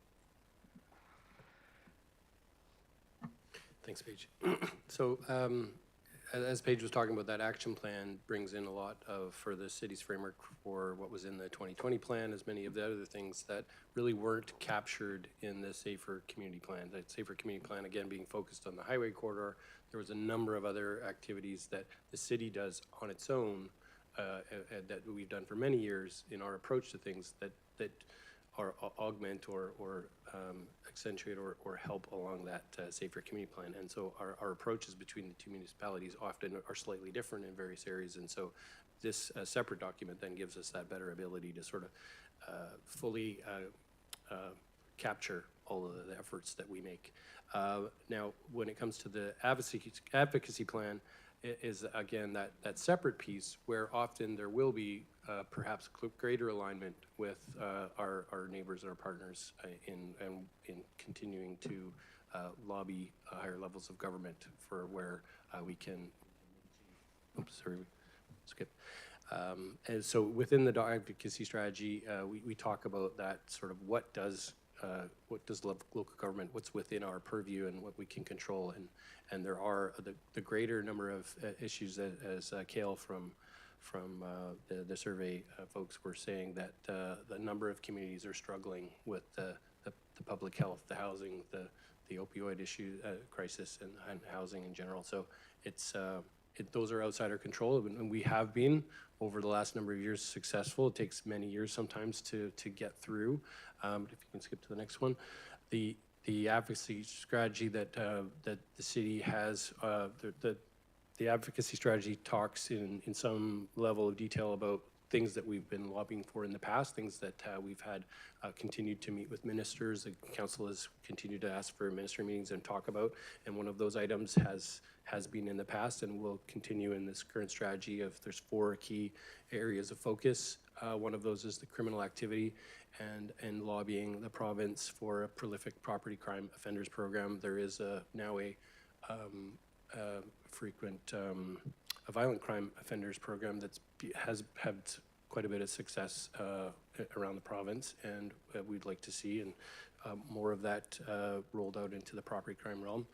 Thanks, Paige. So as Paige was talking about, that action plan brings in a lot for the city's framework for what was in the 2020 plan, as many of the other things that really weren't captured in the Safer Community Plan. That Safer Community Plan, again, being focused on the highway corridor. There was a number of other activities that the city does on its own that we've done for many years in our approach to things that are augment or accentuate or help along that Safer Community Plan. And so our approaches between the two municipalities often are slightly different in various areas. And so this separate document then gives us that better ability to sort of fully capture all of the efforts that we make. Now, when it comes to the advocacy plan, is again that separate piece where often there will be perhaps greater alignment with our neighbors and our partners in continuing to lobby higher levels of government for where we can. Oops, sorry, skip. And so within the advocacy strategy, we talk about that sort of what does local government, what's within our purview and what we can control, and there are the greater number of issues that, as Kale from the survey folks were saying, that the number of communities are struggling with the public health, the housing, the opioid issue crisis, and housing in general. So those are outside our control, and we have been over the last number of years successful. It takes many years sometimes to get through. If you can skip to the next one, the advocacy strategy that the city has, the advocacy strategy talks in some level of detail about things that we've been lobbying for in the past, things that we've had continued to meet with ministers. The council has continued to ask for minister meetings and talk about, and one of those items has been in the past and will continue in this current strategy of there's 4 key areas of focus. One of those is the criminal activity and lobbying the province for a prolific property crime offenders program. There is now a violent crime offenders program has had quite a bit of success around the province, and we'd like to see more of that rolled out into the property crime realm.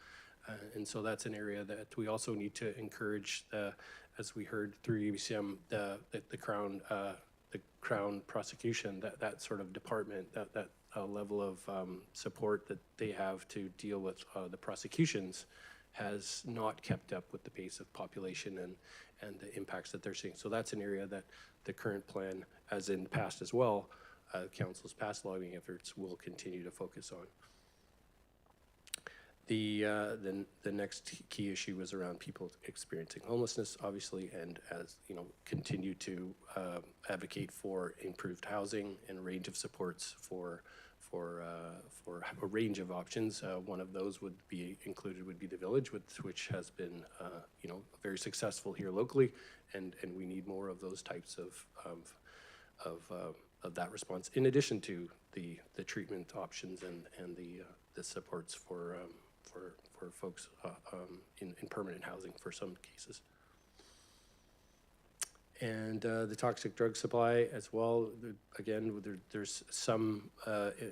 And so that's an area that we also need to encourage, as we heard through UBCM, the Crown prosecution, that sort of department, that level of support that they have to deal with the prosecutions has not kept up with the pace of population and the impacts that they're seeing. So that's an area that the current plan, as in the past as well, council's past lobbying efforts will continue to focus on. The next key issue was around people experiencing homelessness, obviously, and as you know, continue to advocate for improved housing and a range of supports for a range of options. One of those would be the village, which has been you know, very successful here locally, and we need more of those types of that response, in addition to the treatment options and the supports for folks in permanent housing for some cases. And the toxic drug supply as well. Again, there's some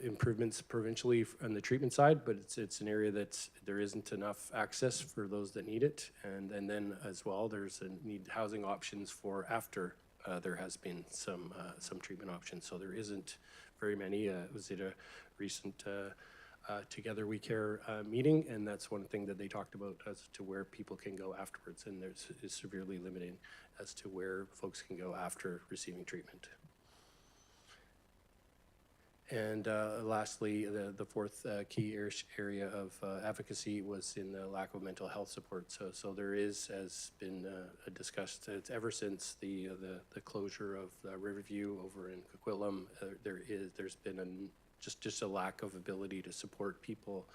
improvements provincially on the treatment side, but it's an area that there isn't enough access for those that need it. And then as well, there's a need housing options for after there has been some treatment options. So there isn't very many. Was it a recent Together We Care meeting, and that's one thing that they talked about as to where people can go afterwards, and there's is severely limiting as to where folks can go after receiving treatment. And lastly, the fourth key area of advocacy was in the lack of mental health support. So there has been discussed ever since the closure of Riverview over in Coquitlam. There's been just a lack of ability to support people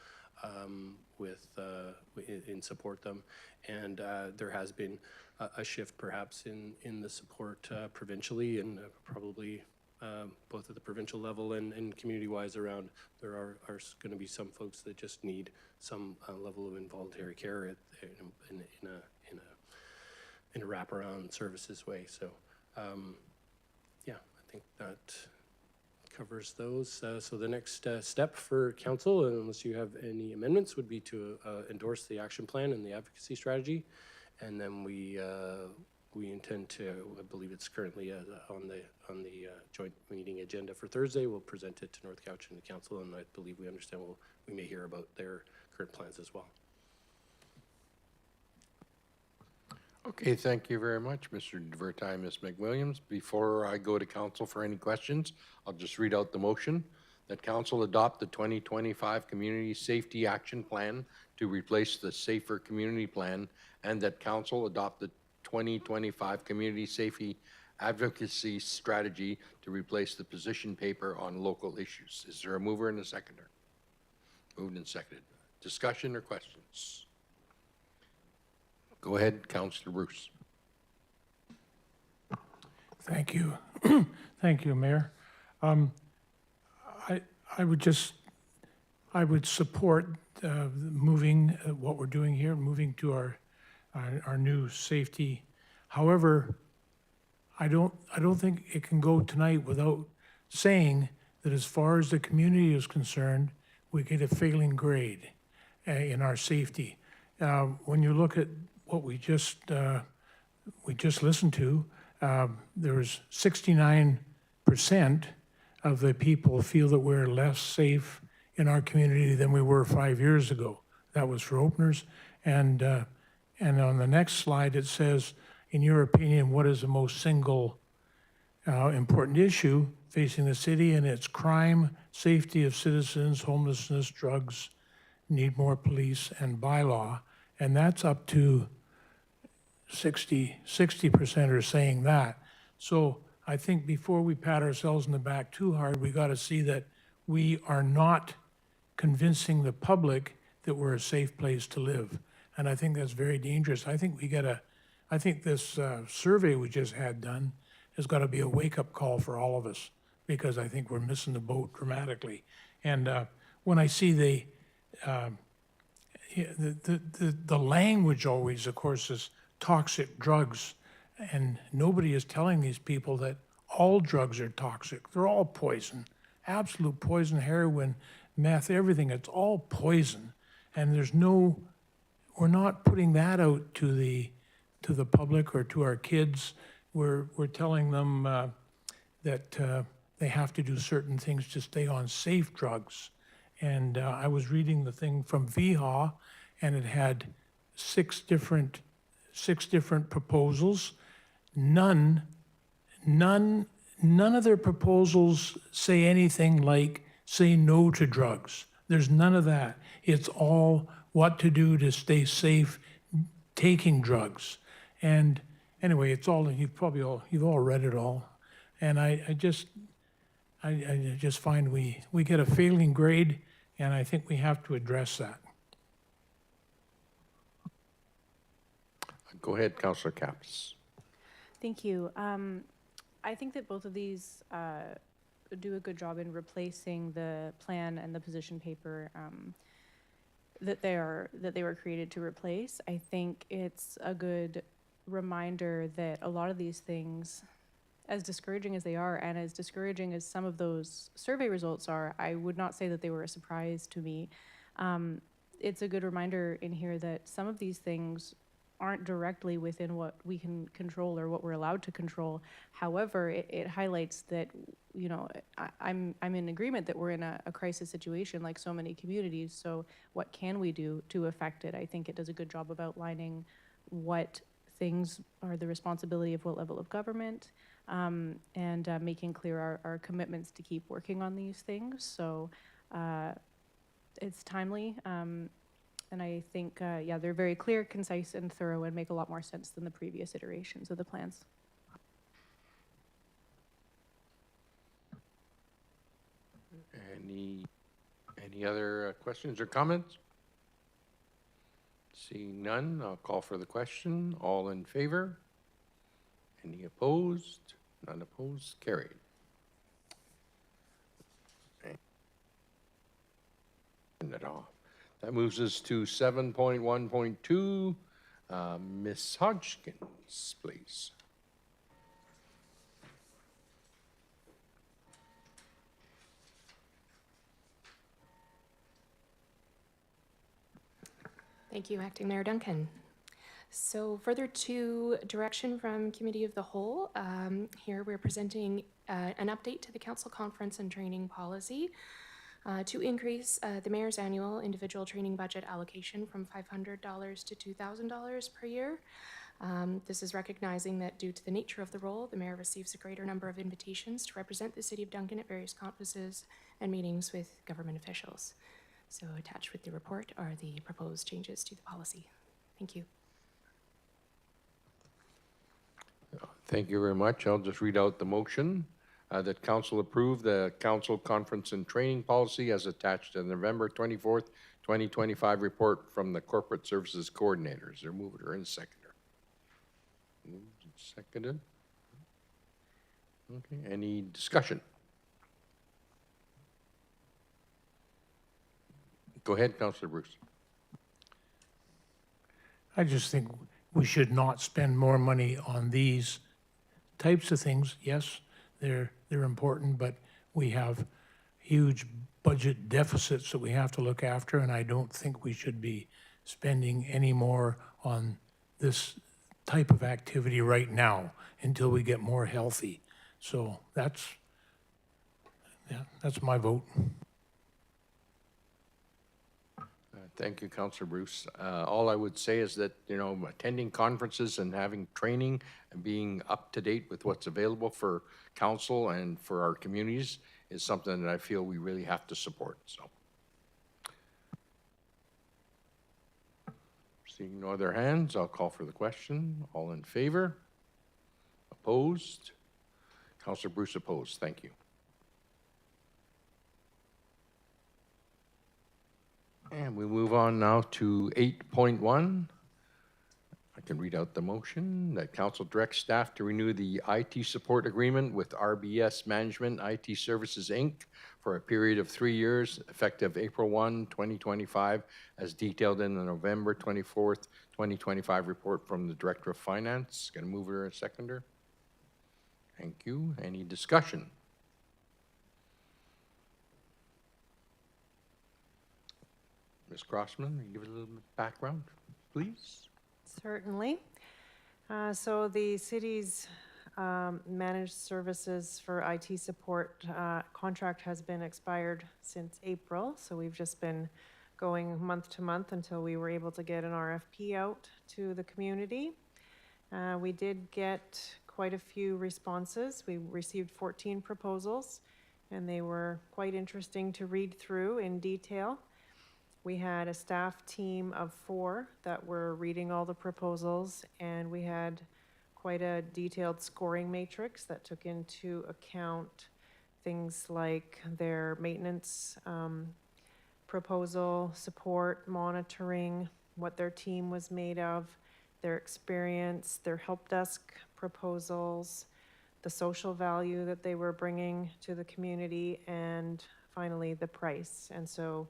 in support them, and there has been a shift perhaps in the support provincially, and probably both at the provincial level and community-wise around. There are going to be some folks that just need some level of involuntary care in a wraparound services way. So yeah, I think that covers those. So the next step for council, unless you have any amendments, would be to endorse the action plan and the advocacy strategy. And then we intend to, I believe it's currently on the joint meeting agenda for Thursday. We'll present it to North Cowichan and the council, and I believe we understand we may hear about their current plans as well. Okay, thank you very much, Mr. DeVerti, Ms. McWilliams. Before I go to council for any questions, I'll just read out the motion that council adopt the 2025 Community Safety Action Plan to replace the Safer Community Plan, and that council adopt the 2025 Community Safety Advocacy Strategy to replace the position paper on local issues. Is there a mover and a seconder? Moved and seconded. Discussion or questions? Go ahead, Councillor Bruce. Thank you. Thank you, Mayor. I would support moving what we're doing here, moving to our new safety. However, I don't think it can go tonight without saying that as far as the community is concerned, we get a failing grade in our safety. When you look at what we just listened to, there's 69% of the people feel that we're less safe in our community than we were 5 years ago. That was for openers. And on the next slide, it says, in your opinion, what is the most single important issue facing the city? And it's crime, safety of citizens, homelessness, drugs, need more police, and bylaw. And that's up to 60% are saying that. So I think before we pat ourselves in the back too hard, we got to see that we are not convincing the public that we're a safe place to live. And I think that's very dangerous. I think this survey we just had done has got to be a wake-up call for all of us, because I think we're missing the boat dramatically. And when I see the language always, of course, is toxic drugs, and nobody is telling these people that all drugs are toxic. They're all poison, absolute poison, heroin, meth, everything. It's all poison, and we're not putting that out to the public or to our kids. We're telling them that they have to do certain things to stay on safe drugs. And I was reading the thing from VHA, and it had six different proposals. None of their proposals say anything like say no to drugs. There's none of that. It's all what to do to stay safe taking drugs. And anyway, it's all, you've all read it all. And I just find we get a failing grade, and I think we have to address that. Go ahead, Councillor Capps. Thank you. I think that both of these do a good job in replacing the plan and the position paper that they were created to replace. I think it's a good reminder that a lot of these things, as discouraging as they are, and as discouraging as some of those survey results are, I would not say that they were a surprise to me. It's a good reminder in here that some of these things aren't directly within what we can control or what we're allowed to control. However, it highlights that, you know, I'm in agreement that we're in a crisis situation like so many communities. So what can we do to affect it? I think it does a good job of outlining what things are the responsibility of what level of government, and making clear our commitments to keep working on these things. So it's timely. And I think, yeah, they're very clear, concise, and thorough, and make a lot more sense than the previous iterations of the plans. Any other questions or comments? Seeing none, I'll call for the question. All in favor? Any opposed? None opposed? Carried. Turn that off. That moves us to 7.1.2. Ms. Hodgkins, please. Thank you, Acting Mayor Duncan. So further to direction from Committee of the Whole, here we're presenting an update to the Council Conference and Training Policy to increase the Mayor's annual individual training budget allocation from $500 to $2,000 per year. This is recognizing that due to the nature of the role, the Mayor receives a greater number of invitations to represent the City of Duncan at various conferences and meetings with government officials. So attached with the report are the proposed changes to the policy. Thank you. Thank you very much. I'll just read out the motion. That Council approve the Council Conference and Training Policy as attached to the November 24th, 2025 report from the Corporate Services Coordinators. They're mover and seconder. Moved and seconded. Okay, any discussion? Go ahead, Councillor Bruce. I just think we should not spend more money on these types of things. Yes, they're important, but we have huge budget deficits that we have to look after, and I don't think we should be spending any more on this type of activity right now until we get more healthy. So that's my vote. Thank you, Councillor Bruce. All I would say is that, you know, attending conferences and having training and being up to date with what's available for council and for our communities is something that I feel we really have to support. So, seeing no other hands, I'll call for the question. All in favor? Opposed? Councillor Bruce opposed. Thank you. And we move on now to 8.1. I can read out the motion that council directs staff to renew the IT support agreement with RBS Management IT Services, Inc. for a period of 3 years, effective April 1, 2025, as detailed in the November 24th, 2025 report from the Director of Finance. Going to move her a seconder. Thank you. Any discussion? Ms. Crossman, give it a little bit of background, please. Certainly. So the city's managed services for IT support contract has been expired since April, so we've just been going month to month until we were able to get an RFP out to the community. We did get quite a few responses. We received 14 proposals, and they were quite interesting to read through in detail. We had a staff team of 4 that were reading all the proposals, and we had quite a detailed scoring matrix that took into account things like their maintenance proposal, support, monitoring, what their team was made of, their experience, their help desk proposals, the social value that they were bringing to the community, and finally the price. And so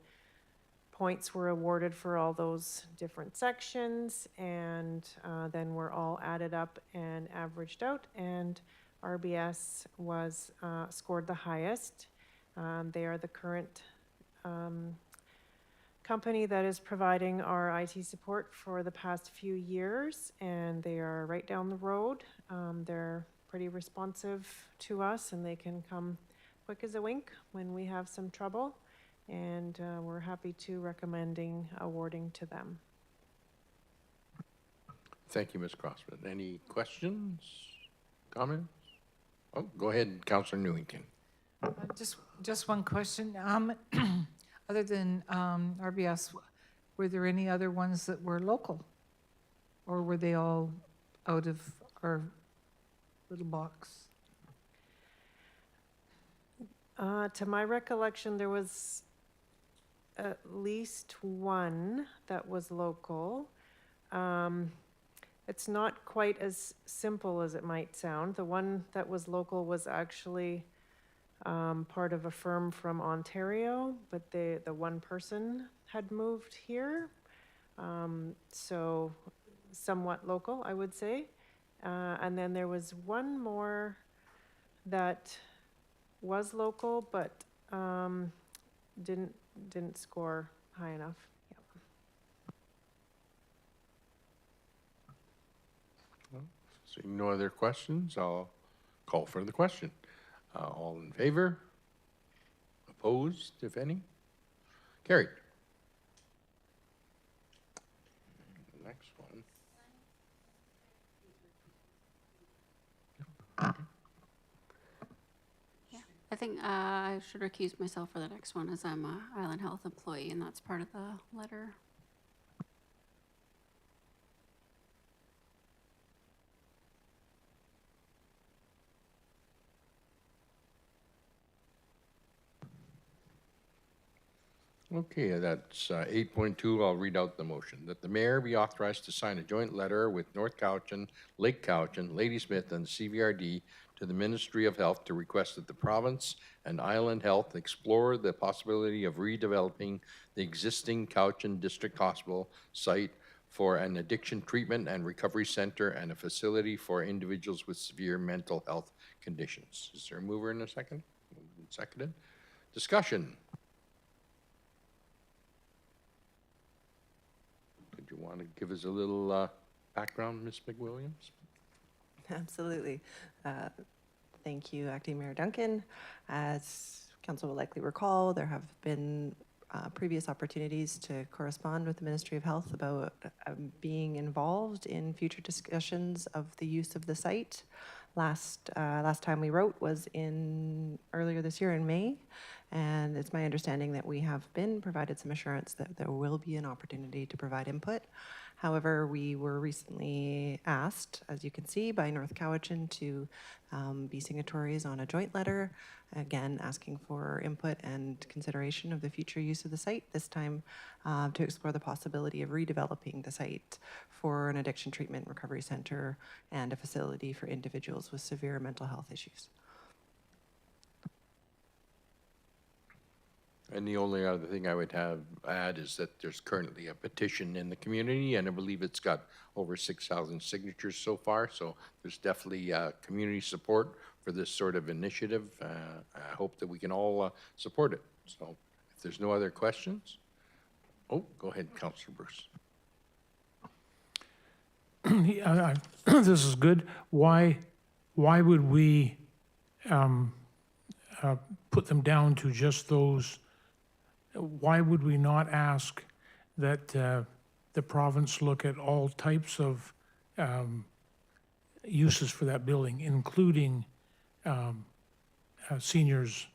points were awarded for all those different sections, and then were all added up and averaged out, and RBS was scored the highest. They are the current company that is providing our IT support for the past few years, and they are right down the road. They're pretty responsive to us, and they can come quick as a wink when we have some trouble, and we're happy to recommending awarding to them. Thank you, Ms. Crossman. Any questions, comments? Oh, go ahead, Councillor Newington. Just one question. Other than RBS, were there any other ones that were local? Or were they all out of our little box? To my recollection, there was at least one that was local. It's not quite as simple as it might sound. The one that was local was actually part of a firm from Ontario, but the one person had moved here. So somewhat local, I would say. And then there was one more that was local, but didn't score high enough. Yep. Seeing no other questions, I'll call for the question. All in favor? Opposed, if any? Carried. The next one. I think I should recuse myself for the next one as I'm a Island Health employee, and that's part of the letter. Okay, that's 8.2. I'll read out the motion. That the mayor be authorized to sign a joint letter with North Cowichan, Lake Cowichan, Ladysmith, and CVRD to the Ministry of Health to request that the province and Island Health explore the possibility of redeveloping the existing Cowichan District Hospital site for an addiction treatment and recovery center and a facility for individuals with severe mental health conditions. Is there a mover and a second? Moved and seconded. Discussion. Did you want to give us a little background, Ms. McWilliams? Absolutely. Thank you, Acting Mayor Duncan. As Council will likely recall, there have been previous opportunities to correspond with the Ministry of Health about being involved in future discussions of the use of the site. Last time we wrote was earlier this year in May, and it's my understanding that we have been provided some assurance that there will be an opportunity to provide input. However, we were recently asked, as you can see, by North Cowichan to be signatories on a joint letter, again asking for input and consideration of the future use of the site, this time to explore the possibility of redeveloping the site for an addiction treatment recovery center and a facility for individuals with severe mental health issues. And the only other thing I would add is that there's currently a petition in the community, and I believe it's got over 6,000 signatures so far. So there's definitely community support for this sort of initiative. I hope that we can all support it. So if there's no other questions, oh, go ahead, Councillor Bruce. Yeah, this is good. Why why would we put them down to just those? Why would we not ask that the province look at all types of uses for that building, including seniors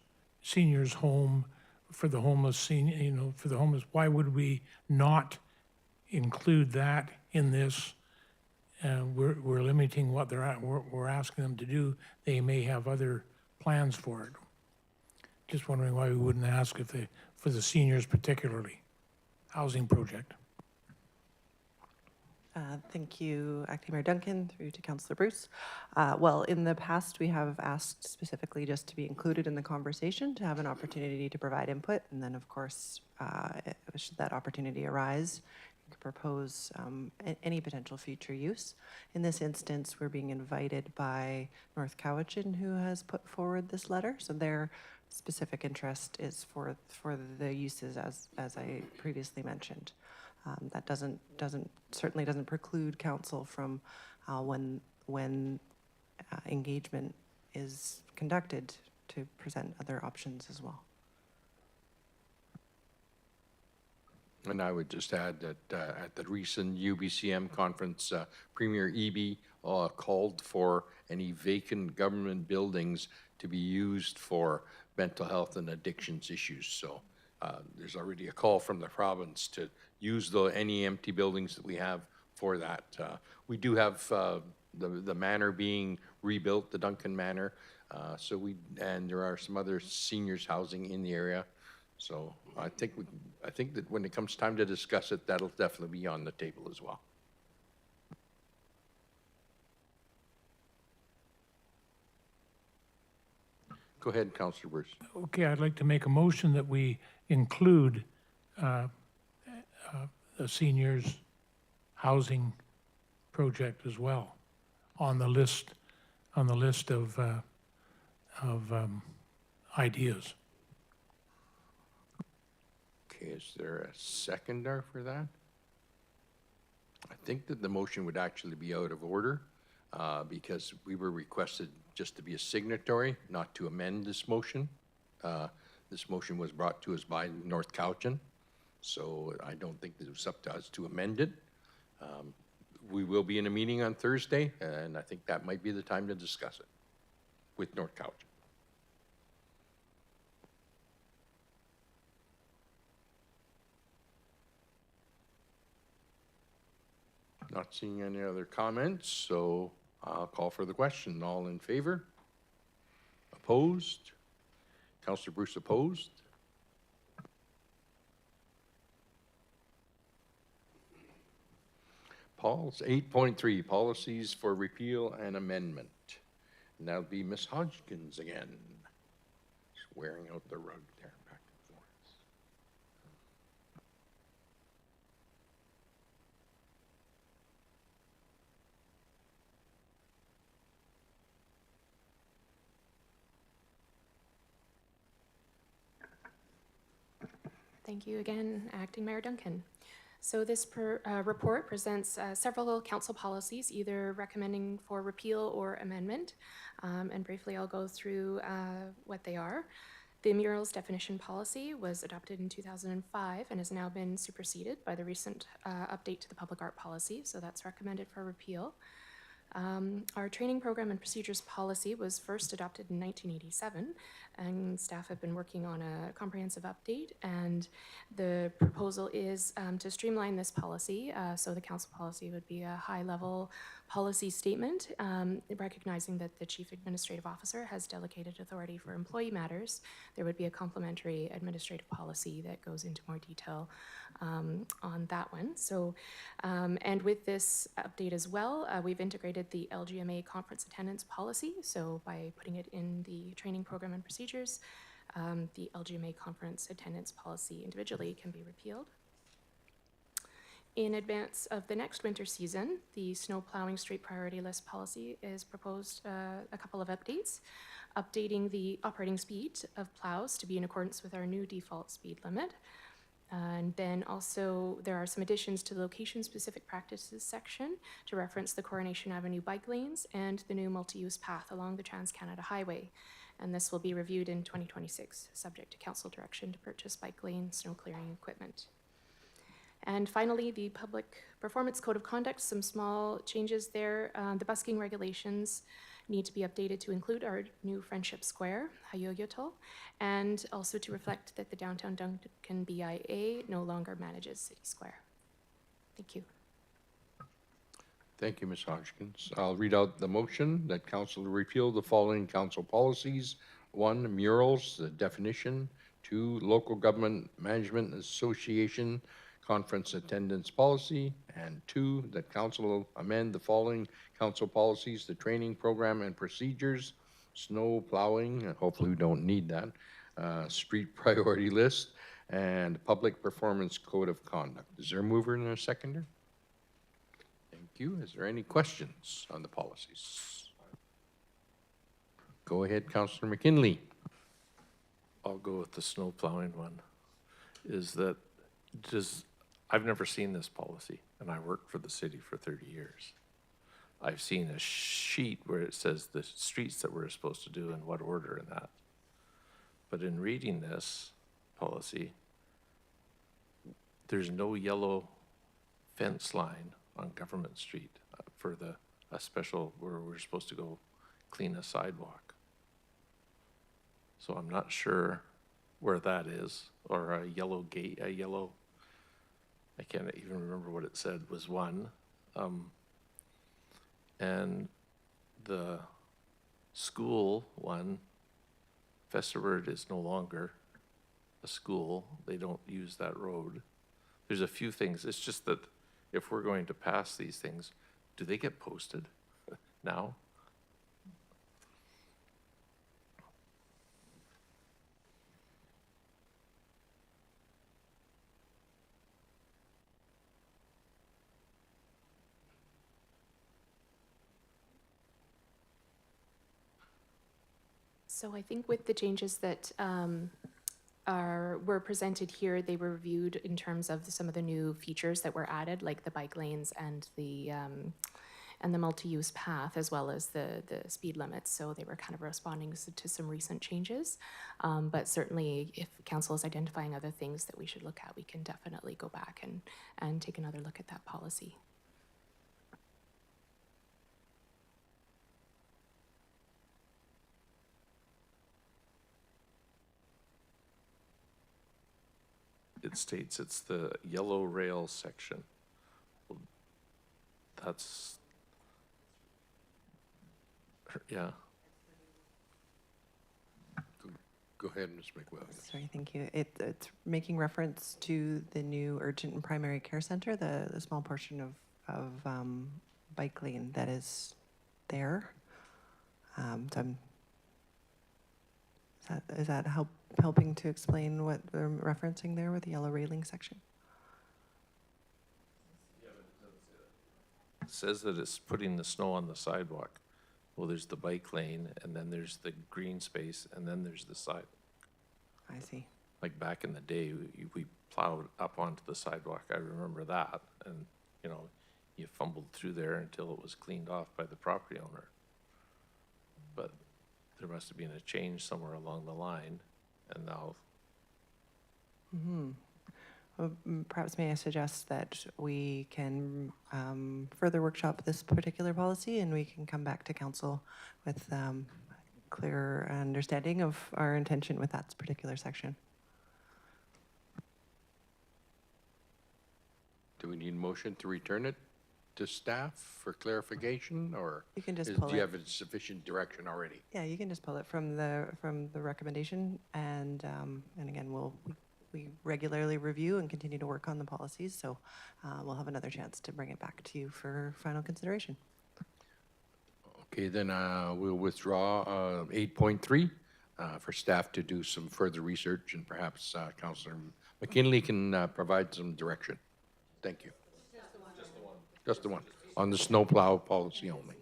home for the homeless senior, for the homeless? Why would we not include that in this? We're limiting what we're asking them to do. They may have other plans for it. Just wondering why we wouldn't ask for the seniors particularly, housing project. Thank you, Acting Mayor Duncan, through to Councillor Bruce. Well, in the past, we have asked specifically just to be included in the conversation, to have an opportunity to provide input, and then, of course, should that opportunity arise, you could propose any potential future use. In this instance, we're being invited by North Cowichan, who has put forward this letter, so their specific interest is for the uses as I previously mentioned. That certainly doesn't preclude council from when engagement is conducted to present other options as well. And I would just add that at the recent UBCM conference, Premier Eby called for any vacant government buildings to be used for mental health and addictions issues. So there's already a call from the province to use any empty buildings that we have for that. We do have the manor being rebuilt, the Duncan Manor. And there are some other seniors housing in the area. So I think that when it comes time to discuss it, that'll definitely be on the table as well. Go ahead, Councillor Bruce. Okay, I'd like to make a motion that we include the seniors housing project as well on the list of ideas. Okay, is there a seconder for that? I think that the motion would actually be out of order because we were requested just to be a signatory, not to amend this motion. This motion was brought to us by North Cowichan, so I don't think that it was up to us to amend it. We will be in a meeting on Thursday, and I think that might be the time to discuss it with North Cowichan. Not seeing any other comments, so I'll call for the question. All in favor? Opposed? Councillor Bruce opposed? Paul's 8.3, policies for repeal and amendment. And that'll be Ms. Hodgkins again. She's wearing out the rug there, back and forth. Thank you again, Acting Mayor Duncan. So this report presents several council policies, either recommending for repeal or amendment. And briefly, I'll go through what they are. The murals definition policy was adopted in 2005 and has now been superseded by the recent update to the public art policy, so that's recommended for repeal. Our training program and procedures policy was first adopted in 1987, and staff have been working on a comprehensive update, and the proposal is to streamline this policy. So the council policy would be a high-level policy statement, recognizing that the Chief Administrative Officer has delegated authority for employee matters. There would be a complementary administrative policy that goes into more detail on that one. So, and with this update as well, we've integrated the LGMA conference attendance policy. So by putting it in the training program and procedures, the LGMA conference attendance policy individually can be repealed. In advance of the next winter season, the snow plowing street priority list policy is proposed a couple of updates, updating the operating speed of plows to be in accordance with our new default speed limit. And then also, there are some additions to the location-specific practices section to reference the Coronation Avenue bike lanes and the new multi-use path along the Trans-Canada Highway. And this will be reviewed in 2026, subject to council direction to purchase bike lane snow clearing equipment. And finally, the Public Performance Code of Conduct, some small changes there. The busking regulations need to be updated to include our new Friendship Square, Hayoyotol, and also to reflect that the downtown Duncan BIA no longer manages City Square. Thank you. Thank you, Ms. Hodgkins. I'll read out the motion that council repeal the following council policies. 1, murals, the definition. 2, local government management association conference attendance policy. And 2, that council will amend the following council policies, the training program and procedures, snow plowing, and hopefully we don't need that, street priority list, and public performance code of conduct. Is there a mover and a seconder? Thank you. Is there any questions on the policies? Go ahead, Councillor McKinley. I'll go with the snow plowing one. Is that, I've never seen this policy, and I worked for the city for 30 years. I've seen a sheet where it says the streets that we're supposed to do in what order and that. But in reading this policy, there's no yellow fence line on Government Street for a special where we're supposed to go clean a sidewalk. So I'm not sure where that is, or a yellow gate, I can't even remember what it said was one. And the school one, Festerward is no longer a school. They don't use that road. There's a few things. It's just that if we're going to pass these things, do they get posted now? So I think with the changes that were presented here, they were reviewed in terms of some of the new features that were added, like the bike lanes and the multi-use path, as well as the speed limits. So they were kind of responding to some recent changes. But certainly, if council is identifying other things that we should look at, we can definitely go back and take another look at that policy. It states it's the yellow rail section. Well, that's, yeah. Go ahead, Ms. McWilliams. Sorry, thank you. It's making reference to the new urgent and primary care center, the small portion of bike lane that is there. Is that helping to explain what they're referencing there with the yellow railing section? It says that it's putting the snow on the sidewalk. Well, there's the bike lane, and then there's the green space, and then there's the side. I see. Like back in the day, we plowed up onto the sidewalk. I remember that. And, you know, you fumbled through there until it was cleaned off by the property owner. But there must have been a change somewhere along the line, and now. Well, perhaps may I suggest that we can further workshop this particular policy, and we can come back to council with clearer understanding of our intention with that particular section. Do we need a motion to return it to staff for clarification, or You can just do pull you it. have sufficient direction already? Yeah, you can just pull it from the recommendation, and again, we regularly review and continue to work on the policies, so we'll have another chance to bring it back to you for final consideration. Okay, then we'll withdraw 8.3 for staff to do some further research, and perhaps Councillor McKinley can provide some direction. Thank you. Just the one. On the snowplow policy only.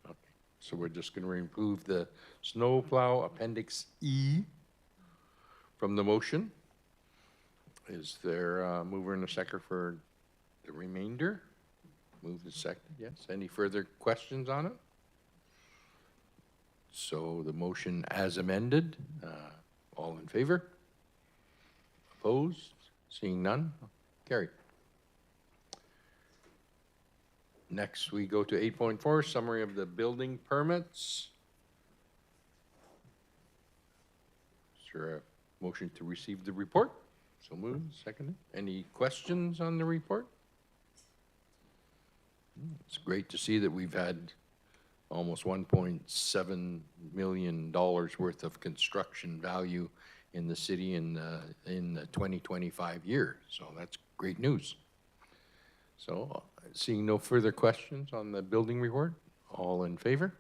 Okay, so we're just going to remove the snowplow Appendix E from the motion. Is there a mover and a second for the remainder? Move the second, yes. Any further questions on it? So the motion as amended, all in favor? Opposed? Seeing none? Carried. Next, we go to 8.4, summary of the building permits. Is there a motion to receive the report? So moved, seconded. Any questions on the report? It's great to see that we've had almost $1.7 million worth of construction value in the city in the 2025 year. So that's great news. So seeing no further questions on the building report, all in favor?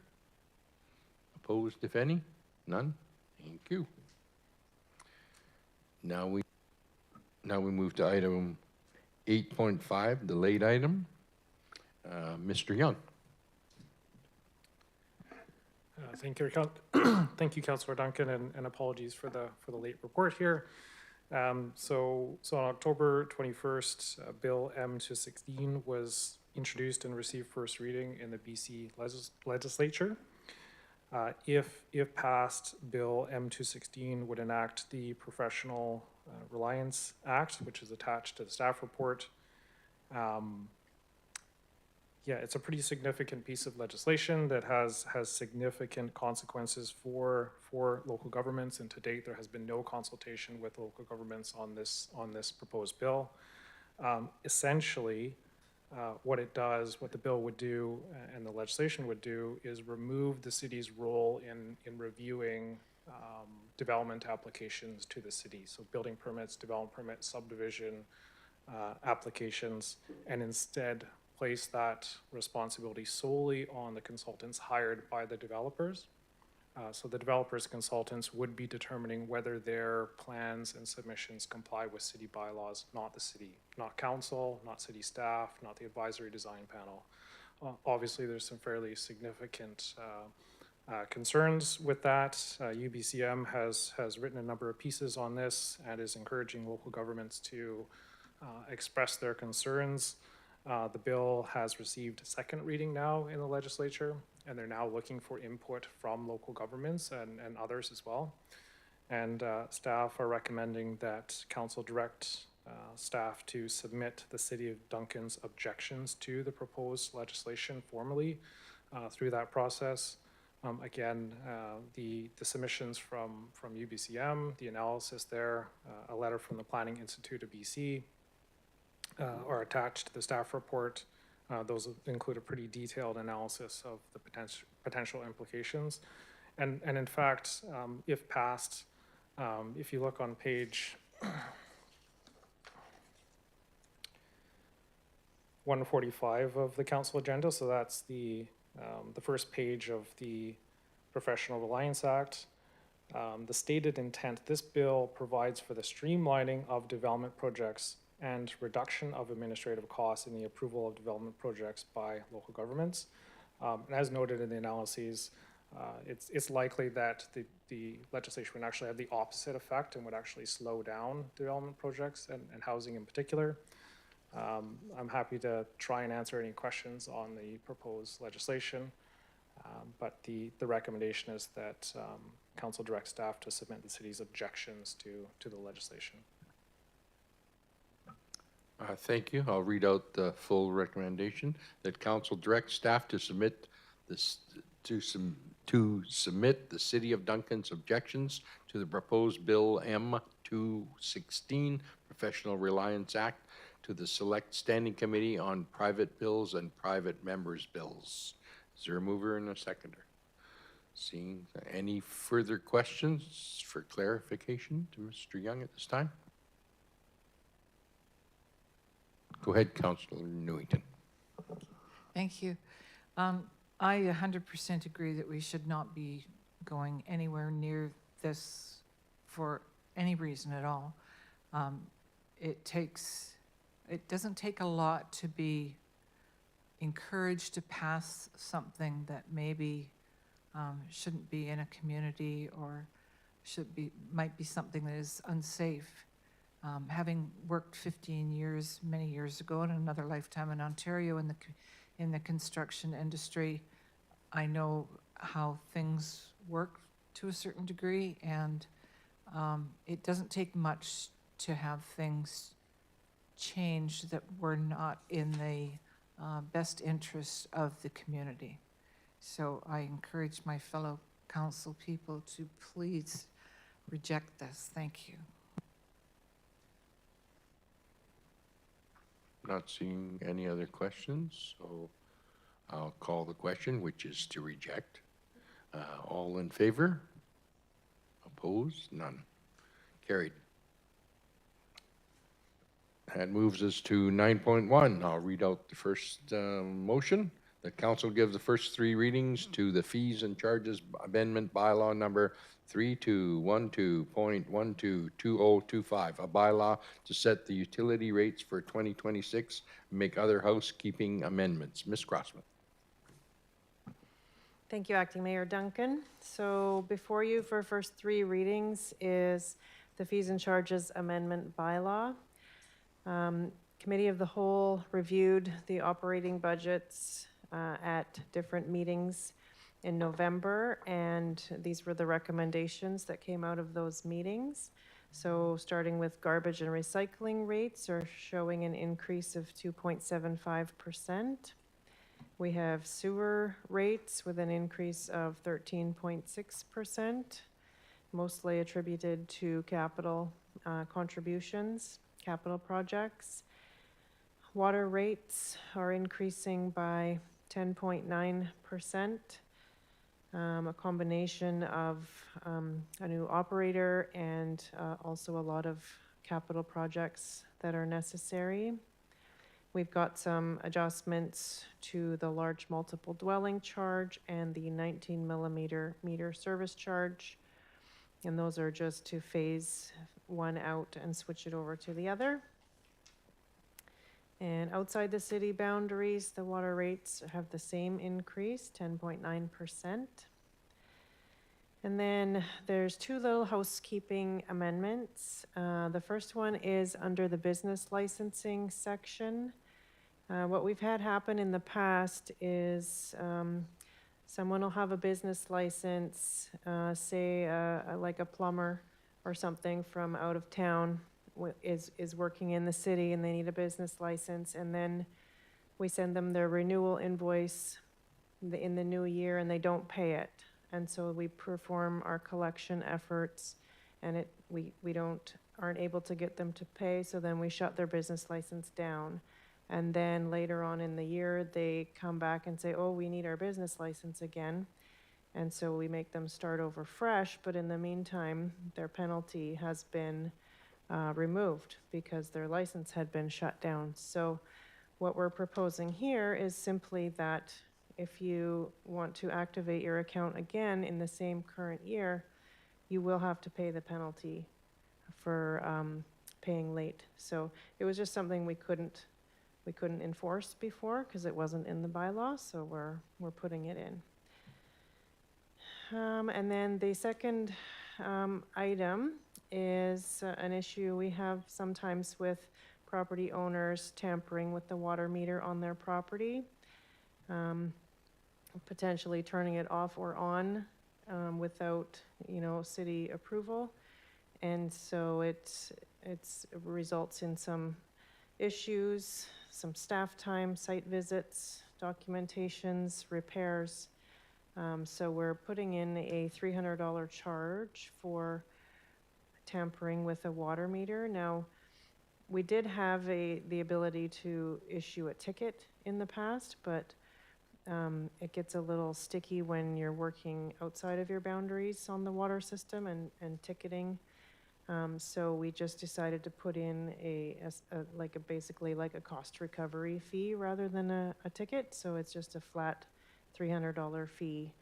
Opposed, if any? None? Thank you. Now we move to item 8.5, the late item. Mr. Young. Thank you, thank you, Councillor Duncan, and apologies for the late report here. So on October 21st, Bill M216 was introduced and received first reading in the BC legislature. If passed, Bill M216 would enact the Professional Reliance Act, which is attached to the staff report. Yeah, it's a pretty significant piece of legislation that has significant consequences for local governments, and to date there has been no consultation with local governments on this proposed bill. Essentially, what the bill would do and the legislation would do is remove the city's role in reviewing development applications to the city. So building permits, development permits, subdivision applications, and instead place that responsibility solely on the consultants hired by the developers. So the developers' consultants would be determining whether their plans and submissions comply with city bylaws, not the city, not council, not city staff, not the advisory design panel. Obviously, there's some fairly significant concerns with that. UBCM has written a number of pieces on this and is encouraging local governments to express their concerns. The bill has received a second reading now in the legislature, and they're now looking for input from local governments and others as well. And staff are recommending that council direct staff to submit the City of Duncan's objections to the proposed legislation formally through that process. Again, the submissions from UBCM, the analysis there, a letter from the Planning Institute of BC, are attached to the staff report. Those include a pretty detailed analysis of the potential implications. And in fact, if passed, if you look on page 145 of the council agenda, so that's the first page of the Professional Reliance Act, the stated intent, this bill provides for the streamlining of development projects and reduction of administrative costs in the approval of development projects by local governments. And as noted in the analyses, it's likely that the legislation would actually have the opposite effect and would actually slow down development projects and housing in particular. I'm happy to try and answer any questions on the proposed legislation, but the recommendation is that council direct staff to submit the city's objections to the legislation. Thank you. I'll read out the full recommendation that council direct staff to submit this to submit the City of Duncan's objections to the proposed Bill M216 Professional Reliance Act to the Select Standing Committee on Private Bills and Private Members' Bills. Is there a mover and a seconder? Seeing any further questions for clarification to Mr. Young at this time? Go ahead, Councillor Newington. Thank you. I 100% agree that we should not be going anywhere near this for any reason at all. It doesn't take a lot to be encouraged to pass something that maybe shouldn't be in a community or might be something that is unsafe. Having worked 15 years, many years ago, in another lifetime in Ontario in the construction industry, I know how things work to a certain degree, and it doesn't take much to have things change that were not in the best interest of the community. So I encourage my fellow council people to please reject this. Thank you. Not seeing any other questions, so I'll call the question, which is to reject. All in favor? Opposed? None. Carried. That moves us to 9.1. I'll read out the first motion. The council gives the first three readings to the fees and charges amendment bylaw number 3212.122025, a bylaw to set the utility rates for 2026, make other housekeeping amendments. Ms. Crossman. Thank you, Acting Mayor Duncan. So before you for first three readings is the fees and charges amendment bylaw. Committee of the Whole reviewed the operating budgets at different meetings in November, and these were the recommendations that came out of those meetings. So starting with garbage and recycling rates are showing an increase of 2.75%. We have sewer rates with an increase of 13.6%, mostly attributed to capital contributions, capital projects. Water rates are increasing by 10.9%. A combination of a new operator and also a lot of capital projects that are necessary. We've got some adjustments to the large multiple dwelling charge and the 19 millimeter meter service charge. And those are just to phase one out and switch it over to the other. And outside the city boundaries, the water rates have the same increase, 10.9%. And then there's two little housekeeping amendments. The first one is under the business licensing section. What we've had happen in the past is someone will have a business license, say like a plumber or something from out of town is working in the city and they need a business license, and then we send them their renewal invoice in the new year and they don't pay it. And so we perform our collection efforts and we aren't able to get them to pay, so then we shut their business license down. And then later on in the year, they come back and say, oh, we need our business license again. And so we make them start over fresh, but in the meantime, their penalty has been removed because their license had been shut down. So what we're proposing here is simply that if you want to activate your account again in the same current year, you will have to pay the penalty for paying late. So it was just something we couldn't enforce before because it wasn't in the bylaw, so we're putting it in. And then the second item is an issue we have sometimes with property owners tampering with the water meter on their property, potentially turning it off or on without, city approval. And so it results in some issues, some staff time, site visits, documentations, repairs. So we're putting in a $300 charge for tampering with a water meter. Now, we did have the ability to issue a ticket in the past, but it gets a little sticky when you're working outside of your boundaries on the water system and ticketing. So we just decided to put in basically like a cost recovery fee rather than a ticket. So it's just a flat $300 fee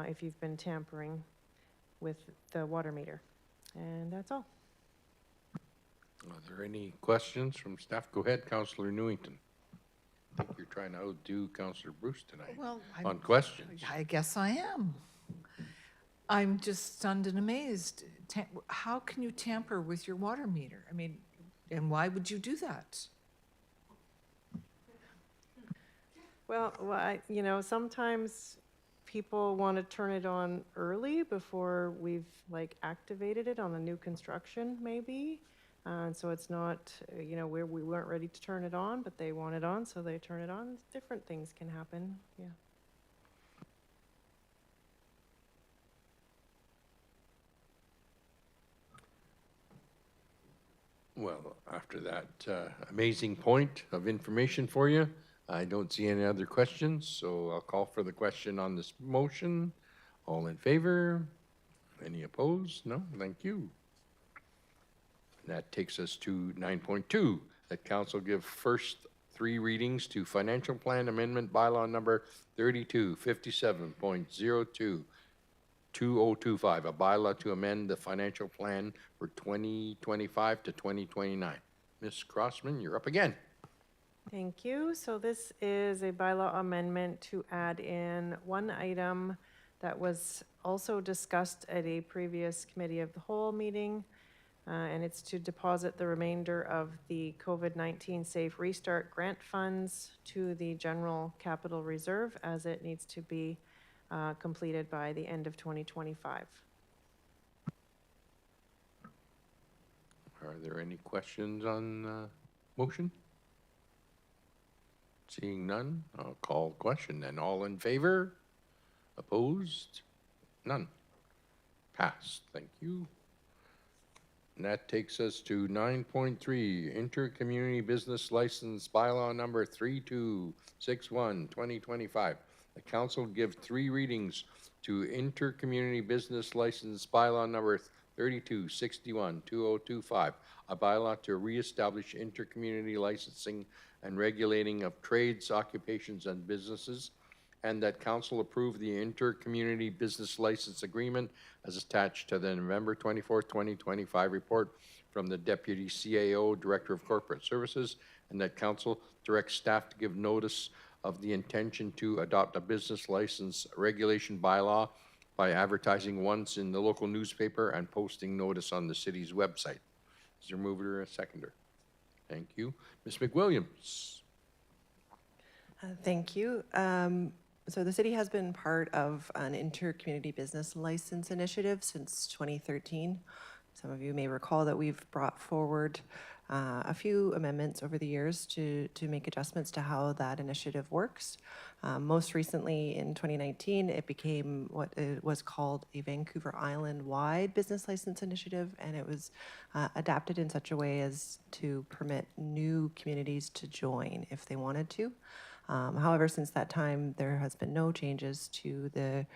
if you've been tampering with the water meter. And that's all. Are there any questions from staff? Go ahead, Councillor Newington. I think you're trying to outdo Councillor Bruce tonight on questions. I guess I am. I'm just stunned and amazed. how can you tamper with your water meter? I mean, and why would you do that? Well, sometimes people want to turn it on early before we've like activated it on a new construction, maybe. And so it's not, we weren't ready to turn it on, but they want it on, so they turn it on. Different things can happen, yeah. Well, after that amazing point of information for you, I don't see any other questions, so I'll call for the question on this motion. All in favor? Any opposed? No? Thank you. That takes us to 9.2, that council give first 3 readings to Financial Plan Amendment Bylaw Number 3257.02. 2025, a bylaw to amend the financial plan for 2025 to 2029. Ms. Crossman, you're up again. Thank you. So this is a bylaw amendment to add in one item that was also discussed at a previous committee of the whole meeting, and it's to deposit the remainder of the COVID-19 Safe Restart grant funds to the general capital reserve as it needs to be completed by the end of 2025. Are there any questions on motion? Seeing none, I'll call question then. All in favor? Opposed? None. Passed. Thank you. And that takes us to 9.3, Inter-Community Business License Bylaw Number 3261/2025. The council give 3 readings to Inter-Community Business License Bylaw Number 3261/2025, a bylaw to reestablish intercommunity licensing and regulating of trades, occupations, and businesses, and that council approve the Inter-Community Business License Agreement as attached to the November 24th, 2025 report from the Deputy CAO, Director of Corporate Services, and that council directs staff to give notice of the intention to adopt a business license regulation bylaw by advertising once in the local newspaper and posting notice on the city's website. Is there a mover or a seconder? Thank you. Ms. McWilliams. Thank you. So the city has been part of an inter-community business license initiative since 2013. Some of you may recall that we've brought forward a few amendments over the years to make adjustments to how that initiative works. Most recently in 2019, it became what it was called a Vancouver Island-wide business license initiative, and it was adapted in such a way as to permit new communities to join if they wanted to. However, since that time, there has been no changes to the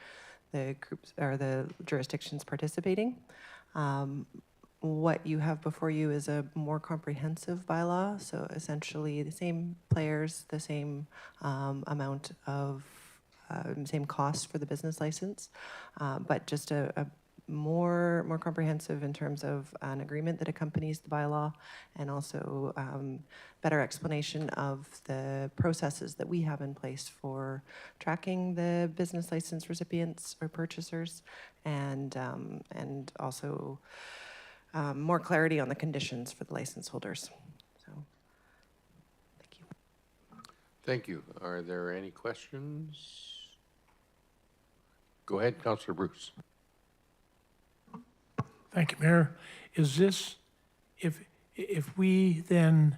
groups or the jurisdictions participating. What you have before you is a more comprehensive bylaw, so essentially the same players, the same amount of, same cost for the business license, but just a more comprehensive in terms of an agreement that accompanies the bylaw, and also better explanation of the processes that we have in place for tracking the business license recipients or purchasers, and also more clarity on the conditions for the license holders. So, thank you. Thank you. Are there any questions? Go ahead, Councillor Bruce. Thank you, Mayor. Is this, if we then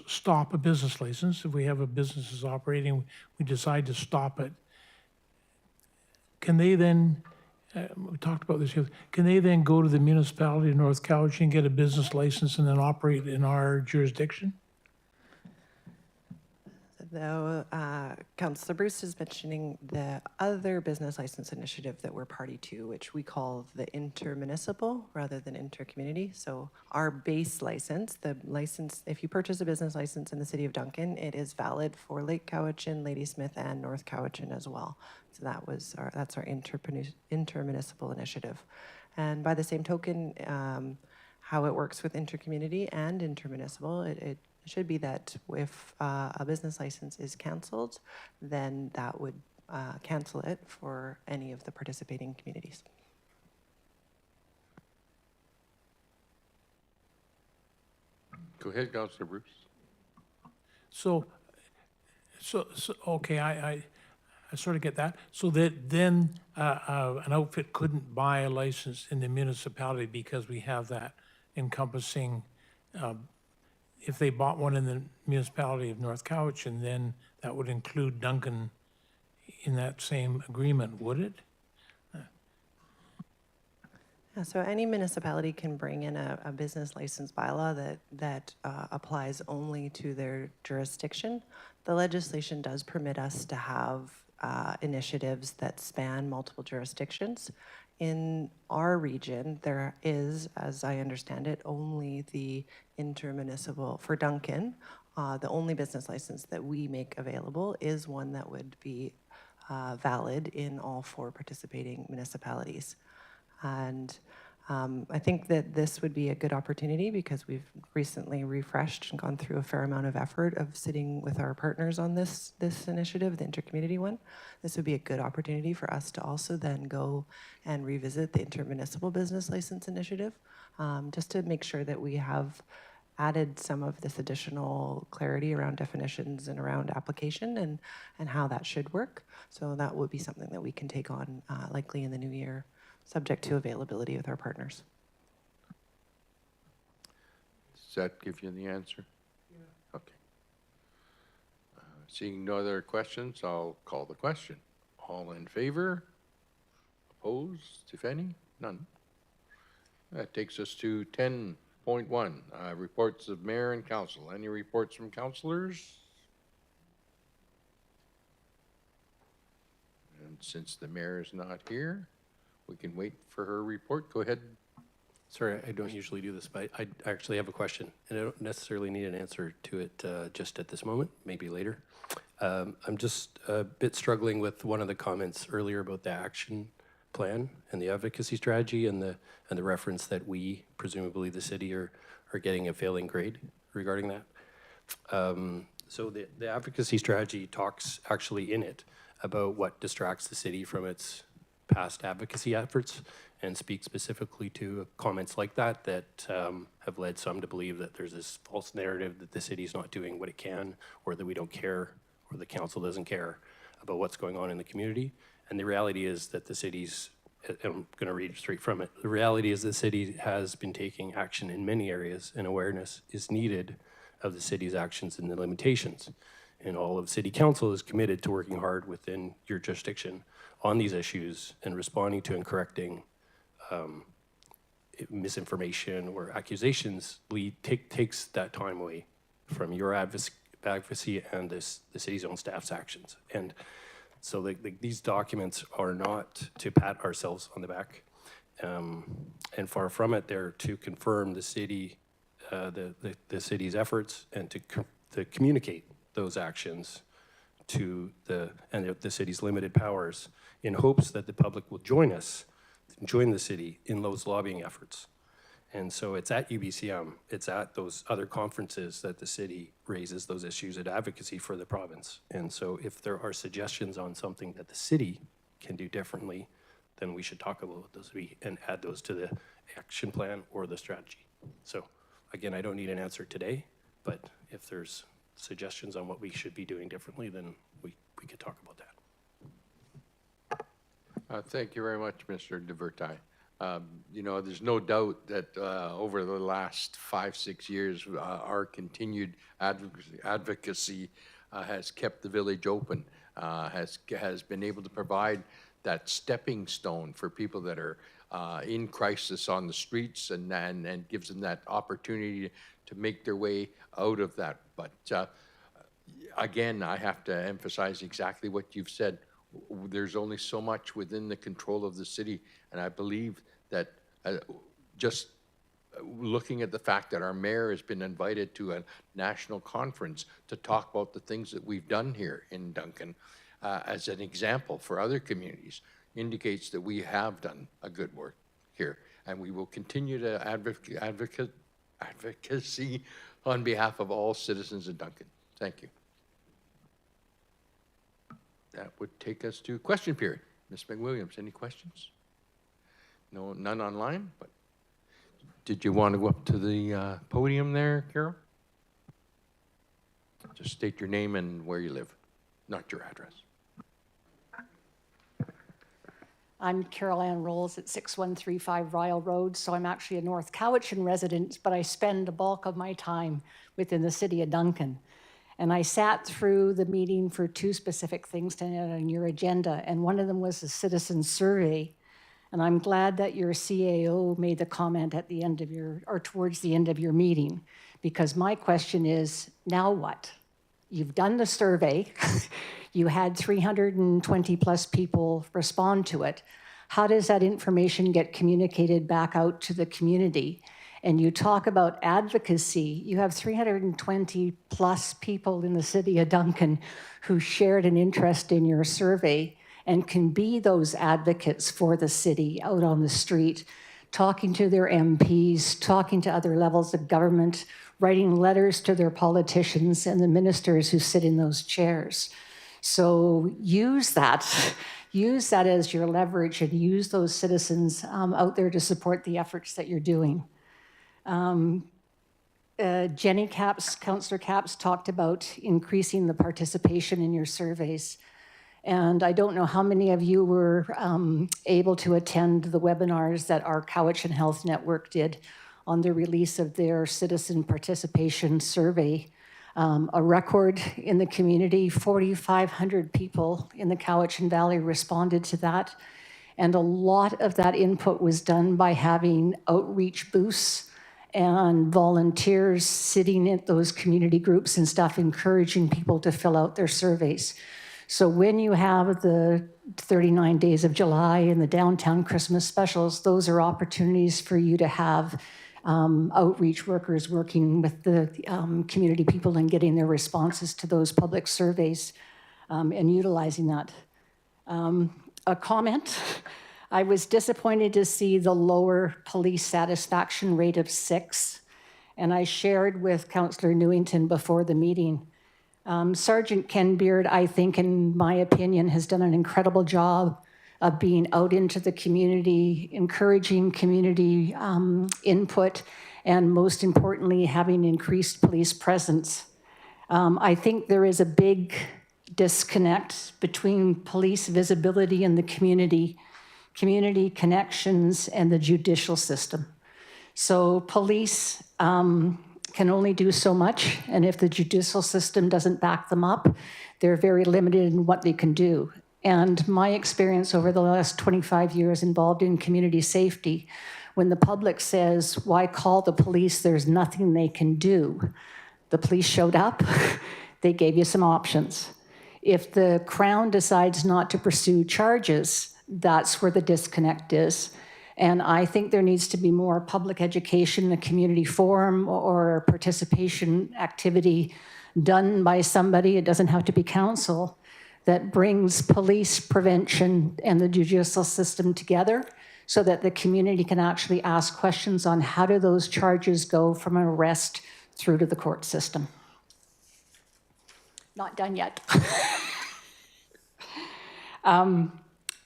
stop a business license, if we have a business is operating, we decide to stop it, can they then, we talked about this, can they then go to the municipality of North Cowichan and get a business license and then operate in our jurisdiction? Though Councillor Bruce is mentioning the other business license initiative that we're party to, which we call the intermunicipal rather than intercommunity. So our base license, the license, if you purchase a business license in the city of Duncan, it is valid for Lake Cowichan, Ladysmith, and North Cowichan as well. So that's our intermunicipal initiative. And by the same token, how it works with intercommunity and intermunicipal, it should be that if a business license is canceled, then that would cancel it for any of the participating communities. Go ahead, Councilor Bruce. So, okay, I sort of get that. So that then an outfit couldn't buy a license in the municipality because we have that encompassing, if they bought one in the municipality of North Cowichan, then that would include Duncan in that same agreement, would it? Yeah, so any municipality can bring in a business license bylaw that applies only to their jurisdiction. The legislation does permit us to have initiatives that span multiple jurisdictions. In our region, there is, as I understand it, only the intermunicipal, for Duncan, the only business license that we make available is one that would be valid in all 4 participating municipalities. And I think that this would be a good opportunity because we've recently refreshed and gone through a fair amount of effort of sitting with our partners on this initiative, the intercommunity one. This would be a good opportunity for us to also then go and revisit the intermunicipal business license initiative, just to make sure that we have added some of this additional clarity around definitions and around application and how that should work. So that would be something that we can take on likely in the new year, subject to availability with our partners. Does that give you the answer? Yeah. Okay. Seeing no other questions, I'll call the question. All in favor? Opposed, if any? None. That takes us to 10.1, reports of mayor and council. Any reports from councilors? And since the mayor is not here, we can wait for her report. Go ahead. Sorry, I don't usually do this, but I actually have a question, and I don't necessarily need an answer to it just at this moment, maybe later. I'm just a bit struggling with one of the comments earlier about the action plan and the advocacy strategy and the reference that we, presumably the city, are getting a failing grade regarding that. So the advocacy strategy talks actually in it about what distracts the city from its past advocacy efforts and speak specifically to comments like that have led some to believe that there's this false narrative that the city's not doing what it can, or that we don't care, or the council doesn't care about what's going on in the community. And the reality is that the city's, and I'm going to read straight from it, the reality is the city has been taking action in many areas, and awareness is needed of the city's actions and the limitations. And all of city council is committed to working hard within your jurisdiction on these issues and responding to and correcting misinformation or accusations takes that time away from your advocacy and the city's own staff's actions. And so these documents are not to pat ourselves on the back, and far from it. They're to confirm the city, the city's efforts, and to communicate those actions to the city's limited powers, in hopes that the public will join the city in those lobbying efforts. And so it's at UBCM, it's at those other conferences that the city raises those issues at advocacy for the province. And so if there are suggestions on something that the city can do differently, then we should talk about those and add those to the action plan or the strategy. So again, I don't need an answer today, but if there's suggestions on what we should be doing differently, then we could talk about that. Thank you very much, Mr. DeVertai. You know, there's no doubt that over the last 5-6 years, our continued advocacy has kept the village open, has been able to provide that stepping stone for people that are in crisis on the streets, and gives them that opportunity to make their way out of that. But again, I have to emphasize exactly what you've said. There's only so much within the control of the city, and I believe that just looking at the fact that our mayor has been invited to a national conference to talk about the things that we've done here in Duncan as an example for other communities indicates that we have done a good work here, and we will continue to advocacy on behalf of all citizens of Duncan. Thank you. that would take us to question period. Ms. McWilliams, any questions? No, none online, but did you want to go up to the podium there, Carol? Just state your name and where you live, not your address. I'm Carol Ann Rolls at 6135 Ryle Road, so I'm actually a North Cowichan resident, but I spend the bulk of my time within the city of Duncan. And I sat through the meeting for two specific things tonight on your agenda, and one of them was a citizen survey. And I'm glad that your CAO made the comment at the end of or towards the end of your meeting, because my question is, now what? You've done the survey. You had 320 plus people respond to it. How does that information get communicated back out to the community? And you talk about advocacy. You have 320 plus people in the city of Duncan who shared an interest in your survey and can be those advocates for the city out on the street, talking to their MPs, talking to other levels of government, writing letters to their politicians and the ministers who sit in those chairs. So use that as your leverage and use those citizens out there to support the efforts that you're doing. Jenny Capps, Councillor Capps talked about increasing the participation in your surveys. And I don't know how many of you were able to attend the webinars that our Cowichan Health Network did on the release of their citizen participation survey. A record in the community, 4,500 people in the Cowichan Valley responded to that. And a lot of that input was done by having outreach booths and volunteers sitting at those community groups and stuff, encouraging people to fill out their surveys. So when you have the 39 Days of July and the downtown Christmas specials, those are opportunities for you to have outreach workers working with the community people and getting their responses to those public surveys and utilizing that. A comment, I was disappointed to see the lower police satisfaction rate of 6, and I shared with Councillor Newington before the meeting. Sergeant Ken Beard, I think, in my opinion, has done an incredible job of being out into the community, encouraging community input, and most importantly, having increased police presence. I think there is a big disconnect between police visibility in the community, community connections, and the judicial system. So police can only do so much, and if the judicial system doesn't back them up, they're very limited in what they can do. And my experience over the last 25 years involved in community safety, when the public says, why call the police, there's nothing they can do. The police showed up, they gave you some options. If the Crown decides not to pursue charges, that's where the disconnect is. And I think there needs to be more public education, a community forum or participation activity done by somebody, it doesn't have to be council, that brings police prevention and the judicial system together so that the community can actually ask questions on how do those charges go from an arrest through to the court system. Not done yet.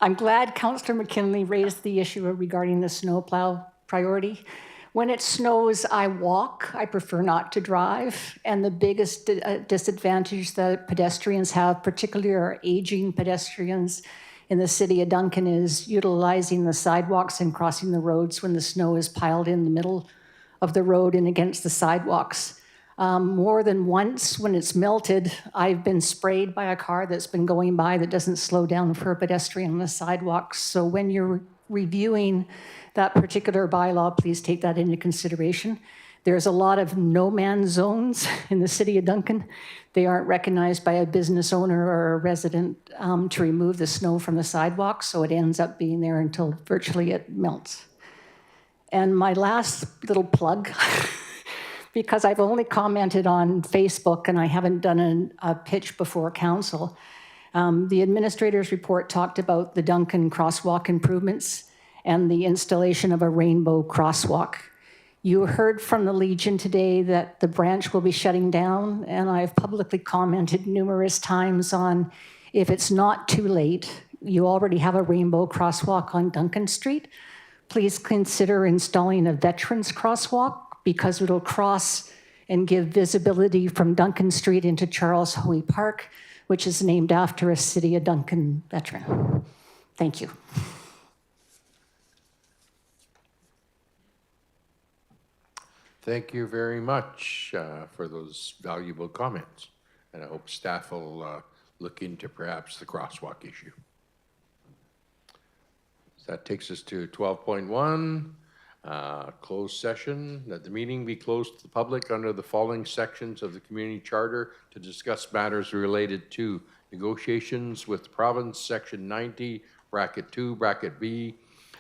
I'm glad Councillor McKinley raised the issue regarding the snowplow priority. When it snows, I walk. I prefer not to drive. And the biggest disadvantage that pedestrians have, particularly our aging pedestrians in the city of Duncan, is utilizing the sidewalks and crossing the roads when the snow is piled in the middle of the road and against the sidewalks. More than once when it's melted, I've been sprayed by a car that's been going by that doesn't slow down for a pedestrian on the sidewalk. So when you're reviewing that particular bylaw, please take that into consideration. There's a lot of no-man zones in the city of Duncan. They aren't recognized by a business owner or a resident to remove the snow from the sidewalk, so it ends up being there until virtually it melts. And my last little plug, because I've only commented on Facebook and I haven't done a pitch before council. The administrator's report talked about the Duncan crosswalk improvements and the installation of a rainbow crosswalk. You heard from the Legion today that the branch will be shutting down, and I've publicly commented numerous times on If it's not too late, you already have a rainbow crosswalk on Duncan Street. Please consider installing a veterans crosswalk because it'll cross and give visibility from Duncan Street into Charles Hoey Park, which is named after a City of Duncan veteran. Thank you. Thank you very much for those valuable comments. And I hope staff will look into perhaps the crosswalk issue. So that takes us to 12.1, closed session, that the meeting be closed to the public under the following sections of the community charter to discuss matters related to negotiations with the province, section 90, bracket 2, bracket B,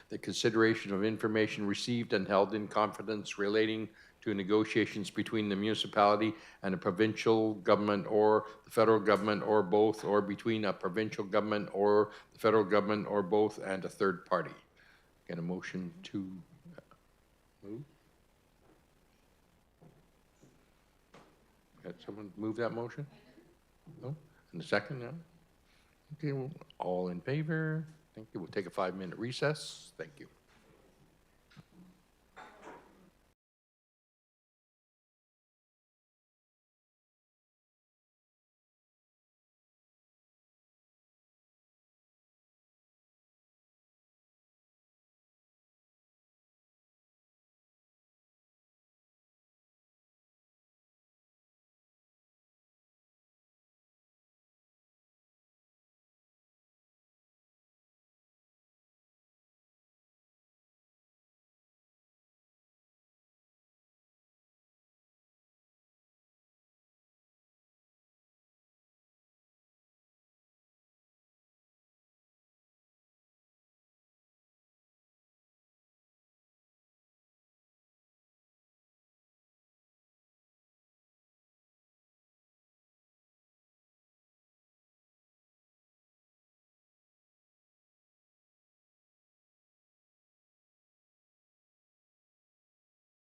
the consideration of information received and held in confidence relating to negotiations between the municipality and a provincial government or the federal government or both, or between a provincial government or the federal government or both and a third party. Get a motion to move? Got someone move that motion? No? And the second now? Okay, well, all in favor? Thank you. We'll take a 5-minute recess. Thank you.